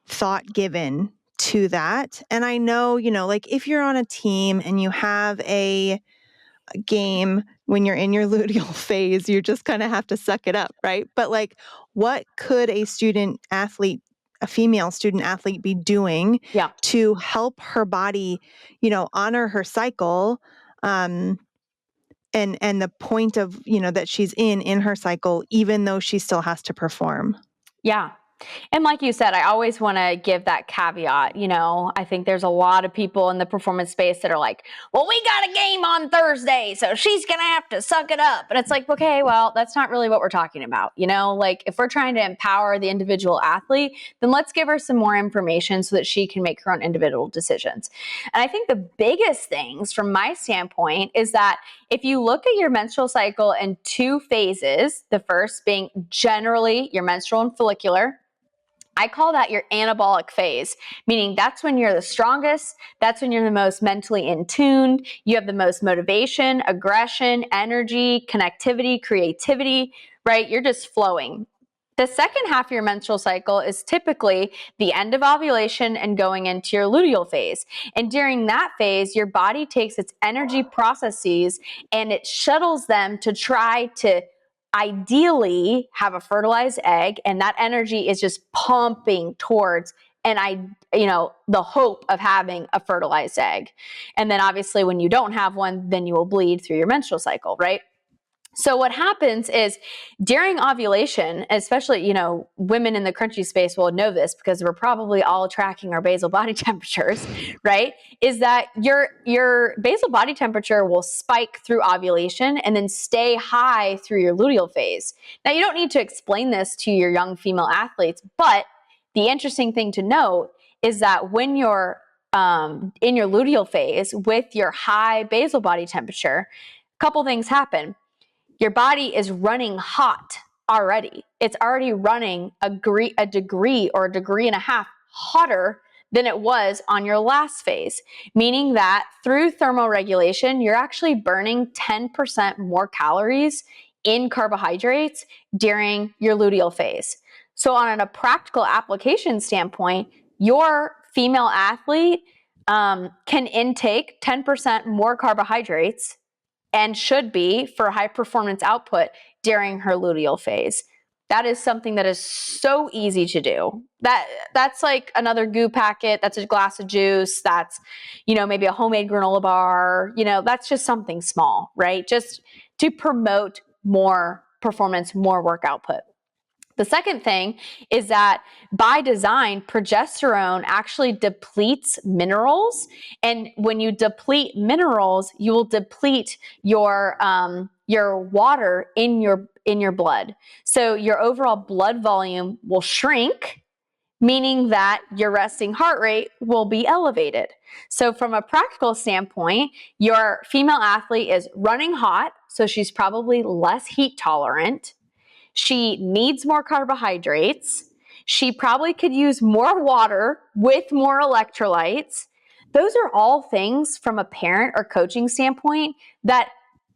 thought given to that. And I know, like if you're on a team and you have a game when you're in your luteal phase, you just kind of have to suck it up, right? But like, what could a student athlete a female student athlete be doing Yeah. to help her body, honor her cycle, and the point of, that she's in her cycle, even though she still has to perform. Yeah. And like you said, I always want to give that caveat. I think there's a lot of people in the performance space that are like, well, we got a game on Thursday, so she's going to have to suck it up. And it's like, okay, well, that's not really what we're talking about. Like if we're trying to empower the individual athlete, then let's give her some more information so that she can make her own individual decisions. And I think the biggest things from my standpoint is that if you look at your menstrual cycle in 2 phases, the first being generally your menstrual and follicular, I call that your anabolic phase, meaning that's when you're the strongest. That's when you're the most mentally in tune. You have the most motivation, aggression, energy, connectivity, creativity, right? You're just flowing. The second half of your menstrual cycle is typically the end of ovulation and going into your luteal phase. And during that phase, your body takes its energy processes and it shuttles them to try to ideally have a fertilized egg, and that energy is just pumping towards the hope of having a fertilized egg. And then obviously when you don't have one, then you will bleed through your menstrual cycle, right? So what happens is during ovulation, especially, women in the crunchy space will know this because we're probably all tracking our basal body temperatures, right? Is that your basal body temperature will spike through ovulation and then stay high through your luteal phase. Now, you don't need to explain this to your young female athletes, but the interesting thing to note is that when you're in your luteal phase with your high basal body temperature, a couple things happen. Your body is running hot already. It's already running a degree or a degree and a half hotter than it was on your last phase, meaning that through thermoregulation, you're actually burning 10% more calories in carbohydrates during your luteal phase. So on a practical application standpoint, your female athlete can intake 10% more carbohydrates and should be for high performance output during her luteal phase. That is something that is so easy to do. That's like another goo packet. That's a glass of juice. That's, maybe a homemade granola bar. That's just something small, right? Just to promote more performance, more work output. The second thing is that by design, progesterone actually depletes minerals. And when you deplete minerals, you will deplete your water in your blood. So your overall blood volume will shrink, meaning that your resting heart rate will be elevated. So from a practical standpoint, your female athlete is running hot, so she's probably less heat tolerant. She needs more carbohydrates. She probably could use more water with more electrolytes. Those are all things from a parent or coaching standpoint that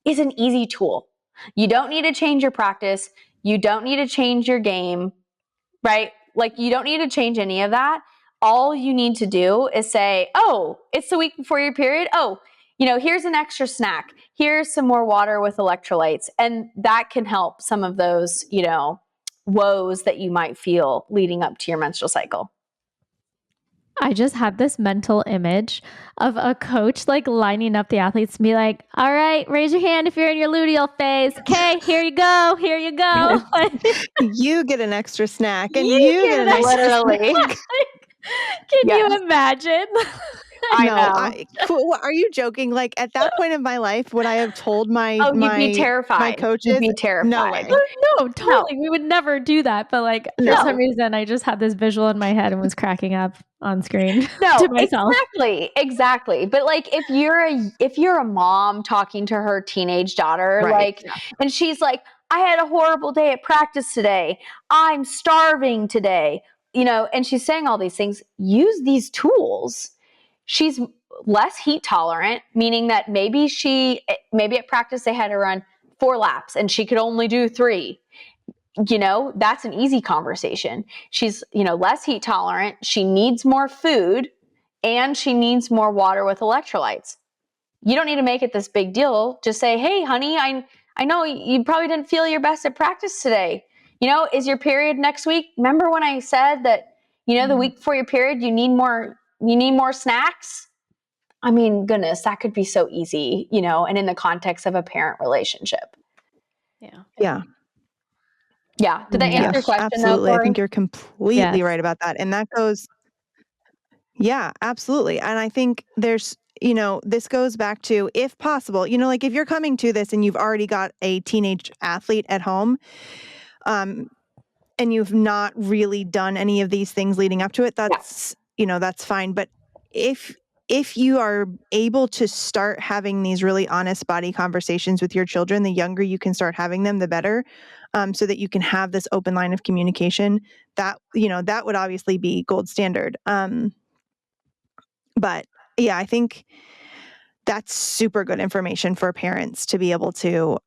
is an easy tool. You don't need to change your practice. You don't need to change your game, right? Like you don't need to change any of that. All you need to do is say, oh, it's the week before your period. Oh, here's an extra snack. Here's some more water with electrolytes. And that can help some of those, woes that you might feel leading up to your menstrual cycle. I just have this mental image of a coach like lining up the athletes to be like, all right, raise your hand if you're in your luteal phase. Okay, here you go. Here you go. You get an extra snack and you get an extra literally. snack. Can you imagine? I know. Are you joking? Like at that point in my life, would I have told my you'd be terrified. my coaches? You'd be terrified. No way. No, totally. No. We would never do that. But for some reason, I just had this visual in my head and was cracking up on screen to myself. Exactly. But if you're a mom talking to her teenage daughter, right. And she's like, I had a horrible day at practice today. I'm starving today. And she's saying all these things. Use these tools. She's less heat tolerant, meaning that maybe at practice they had to run 4 laps and she could only do 3. That's an easy conversation. She's, less heat tolerant. She needs more food and she needs more water with electrolytes. You don't need to make it this big deal. Just say, hey, honey, I know you probably didn't feel your best at practice today. Is your period next week? Remember when I said that, the week before your period, you need more snacks. I mean, goodness, that could be so easy, and in the context of a parent relationship. Yeah. Yeah. Yeah. Did that answer your question Absolutely. though, Corey? I think you're completely Yes. right about that. And that goes, yeah, absolutely. And I think there's, this goes back to, if possible, like if you're coming to this and you've already got a teenage athlete at home, and you've not really done any of these things leading up to it, that's fine. But if you are able to start having these really honest body conversations with your children, the younger you can start having them, the better, so that you can have this open line of communication. That would obviously be gold standard. But yeah, I think that's super good information for parents to be able to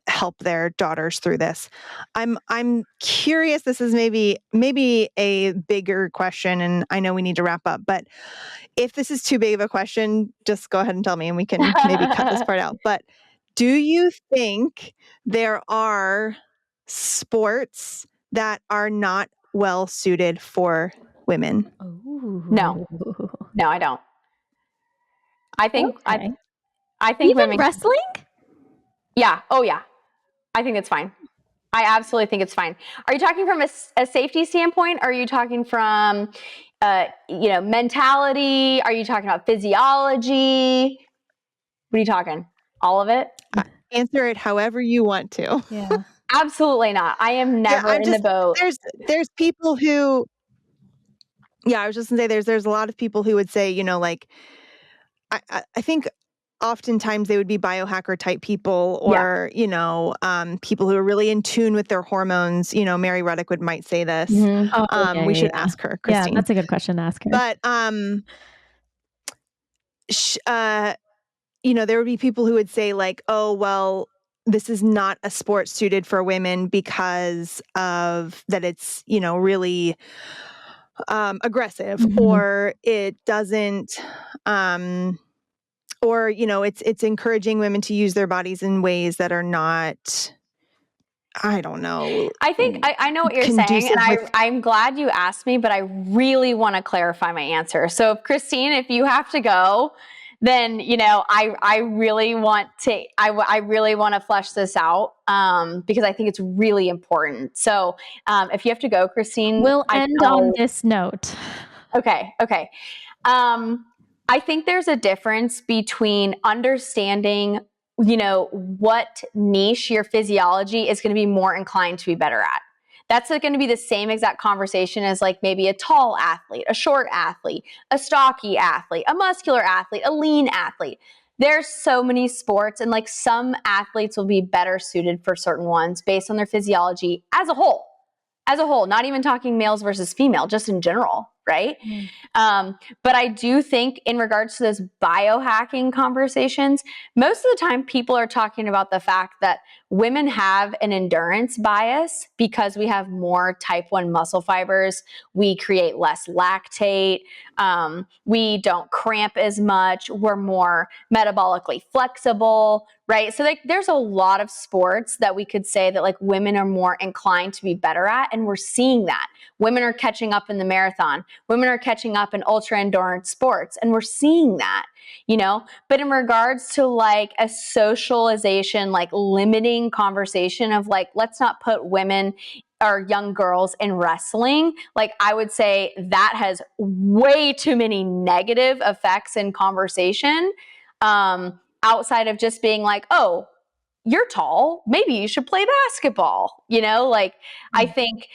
help their daughters through this. I'm curious. This is maybe a bigger question, and I know we need to wrap up. But if this is too big of a question, just go ahead and tell me, and we can maybe cut this part out. But do you think there are sports that are not well suited for women? No, I don't. I think Okay. I think Even women. wrestling? Yeah. Oh yeah. I think it's fine. I absolutely think it's fine. Are you talking from a safety standpoint? Or are you talking from, mentality? Are you talking about physiology? What are you talking? All of it? Answer it however you want to. Yeah. Absolutely not. I am never in the boat. There's people who, I was just gonna say there's a lot of people who would say, like, I think oftentimes they would be biohacker type people, or people who are really in tune with their hormones. Mary Ruddick might say this. Mm-hmm. We should ask her, Yeah, Christine. that's a good question to ask her. But there would be people who would say like, oh well, this is not a sport suited for women because of that. It's really aggressive, or it doesn't. Or it's encouraging women to use their bodies in ways that are not, I don't know. I think I know what you're saying, and I'm glad you asked me, but I really want to clarify my answer. So, Christine, if you have to go, then I really want to I really want to flesh this out because I think it's really important. So, if you have to go, Christine, We'll end on this note. Okay. I think there's a difference between understanding, what niche your physiology is going to be more inclined to be better at. That's going to be the same exact conversation as like maybe a tall athlete, a short athlete, a stocky athlete, a muscular athlete, a lean athlete. There's so many sports, and like some athletes will be better suited for certain ones based on their physiology as a whole, not even talking males versus female, just in general. Right. But I do think in regards to those biohacking conversations, most of the time people are talking about the fact that women have an endurance bias because we have more type 1 muscle fibers. We create less lactate. We don't cramp as much. We're more metabolically flexible, right? So like there's a lot of sports that we could say that like women are more inclined to be better at. And we're seeing that. Women are catching up in the marathon. Women are catching up in ultra endurance sports. And we're seeing that, but in regards to like a socialization, like limiting conversation of like, let's not put women or young girls in wrestling. Like I would say that has way too many negative effects in conversation, outside of just being like, oh, you're tall, maybe you should play basketball. I think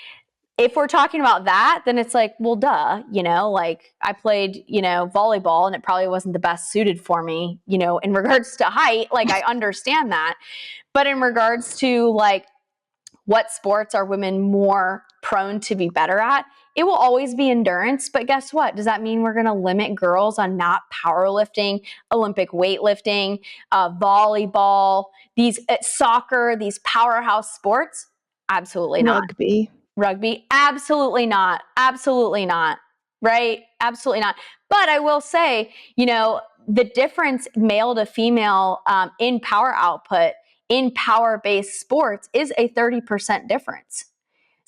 if we're talking about that, then it's like, well, duh, like I played, volleyball, and it probably wasn't the best suited for me, in regards to height. Like I understand that. But in regards to like what sports are women more prone to be better at, it will always be endurance. But guess what? Does that mean we're going to limit girls on not powerlifting, Olympic weightlifting, volleyball, these soccer, these powerhouse sports? Absolutely not. Rugby? Absolutely not. Absolutely not. Right? Absolutely not. But I will say, the difference male to female in power output in power-based sports is a 30% difference.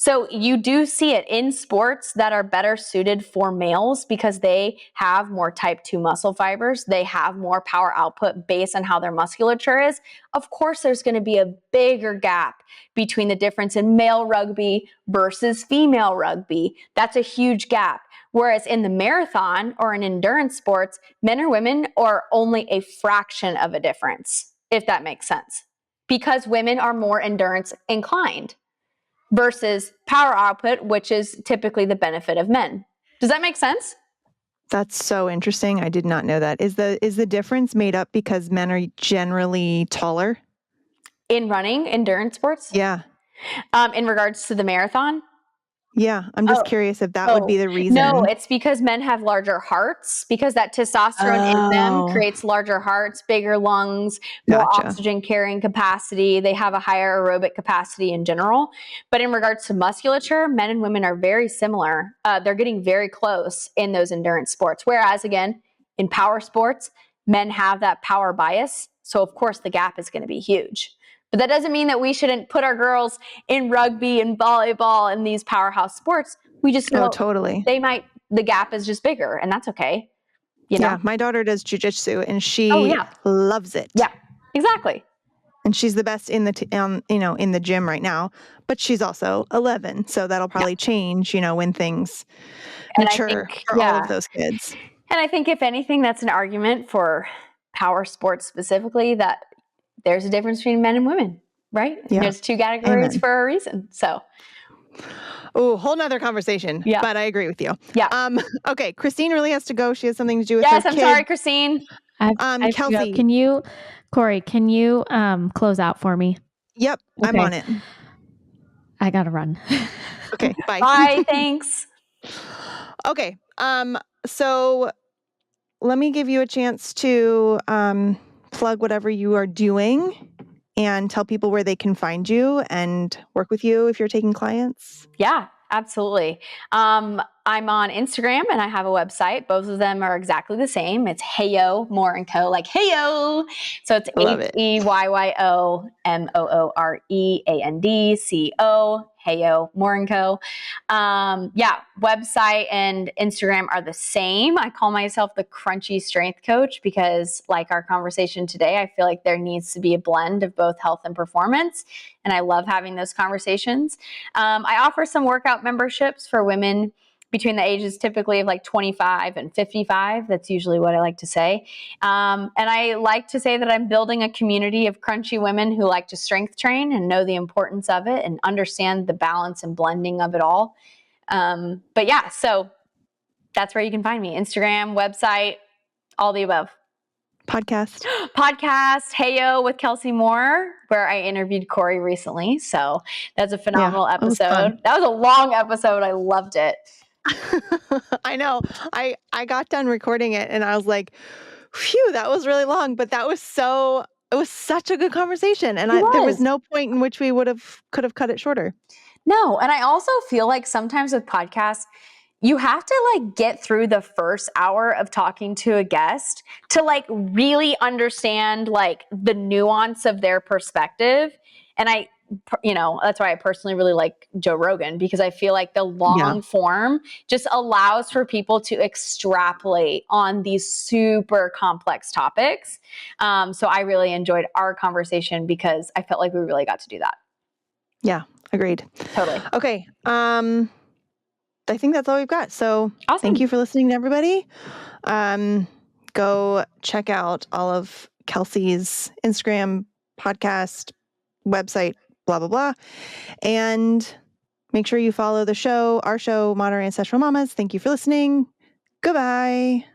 So you do see it in sports that are better suited for males because they have more type 2 muscle fibers. They have more power output based on how their musculature is. Of course, there's going to be a bigger gap between the difference in male rugby versus female rugby. That's a huge gap. Whereas in the marathon or in endurance sports, men or women are only a fraction of a difference, if that makes sense, because women are more endurance inclined versus power output, which is typically the benefit of men. Does that make sense? That's so interesting. I did not know that. Is the difference made up because men are generally taller? In running, endurance sports? Yeah. In regards to the marathon? Yeah. I'm just curious if that would be the reason. No, it's because men have larger hearts because that testosterone in them creates larger hearts, bigger lungs, more Gotcha. oxygen carrying capacity. They have a higher aerobic capacity in general. But in regards to musculature, men and women are very similar. They're getting very close in those endurance sports. Whereas again, in power sports, men have that power bias. So of course the gap is going to be huge. But that doesn't mean that we shouldn't put our girls in rugby and volleyball and these powerhouse sports. We just know totally. the gap is just bigger, and that's okay. You know? Yeah, my daughter does jujitsu and she loves it. Yeah, exactly. And she's the best in the in the gym right now, but she's also 11, so that'll probably change, when things mature for all of those kids. And I think if anything, that's an argument for power sports specifically, that there's a difference between men and women, right? Yeah. There's two categories for a reason. So. Oh, whole nother conversation. Yeah. But I agree with you. Yeah. Okay. Christine really has to go. She has something to do with her kid. Yes, I'm sorry, Christine. Kelsee. Corey, can you close out for me? Yep. Okay. I'm on it. I gotta run. Okay. Bye. Bye. Thanks. Okay. So let me give you a chance to plug whatever you are doing and tell people where they can find you and work with you if you're taking clients. Yeah, absolutely. I'm on Instagram and I have a website. Both of them are exactly the same. It's Heyo More & Co. Like Heyo. So it's HEYYOMOOREANDCO. Heyo More & Co. Website and Instagram are the same. I call myself the crunchy strength coach because, like our conversation today, I feel like there needs to be a blend of both health and performance. And I love having those conversations. I offer some workout memberships for women between the ages typically of like 25 and 55. That's usually what I like to say. And I like to say that I'm building a community of crunchy women who like to strength train and know the importance of it and understand the balance and blending of it all. So that's where you can find me. Instagram, website, all the above. Podcast, Heyo with Kelsee Moore, where I interviewed Corey recently. So that's a phenomenal episode. That was a long episode. I loved it. I know. I got done recording it and I was like, phew, that was really long, but it was such a good conversation. And there was no point in which we could have cut it shorter. No. And I also feel like sometimes with podcasts, you have to get through the first hour of talking to a guest to really understand the nuance of their perspective. And that's why I personally really like Joe Rogan, because I feel like the long form just allows for people to extrapolate on these super complex topics. So I really enjoyed our conversation because I felt like we really got to do that. Yeah, agreed. Totally. Okay. I think that's all we've got. So awesome. Thank you for listening to everybody. Go check out all of Kelsee's Instagram, podcast, website, blah, blah, blah. And make sure you follow our show, Modern Ancestral Mamas. Thank you for listening. Goodbye.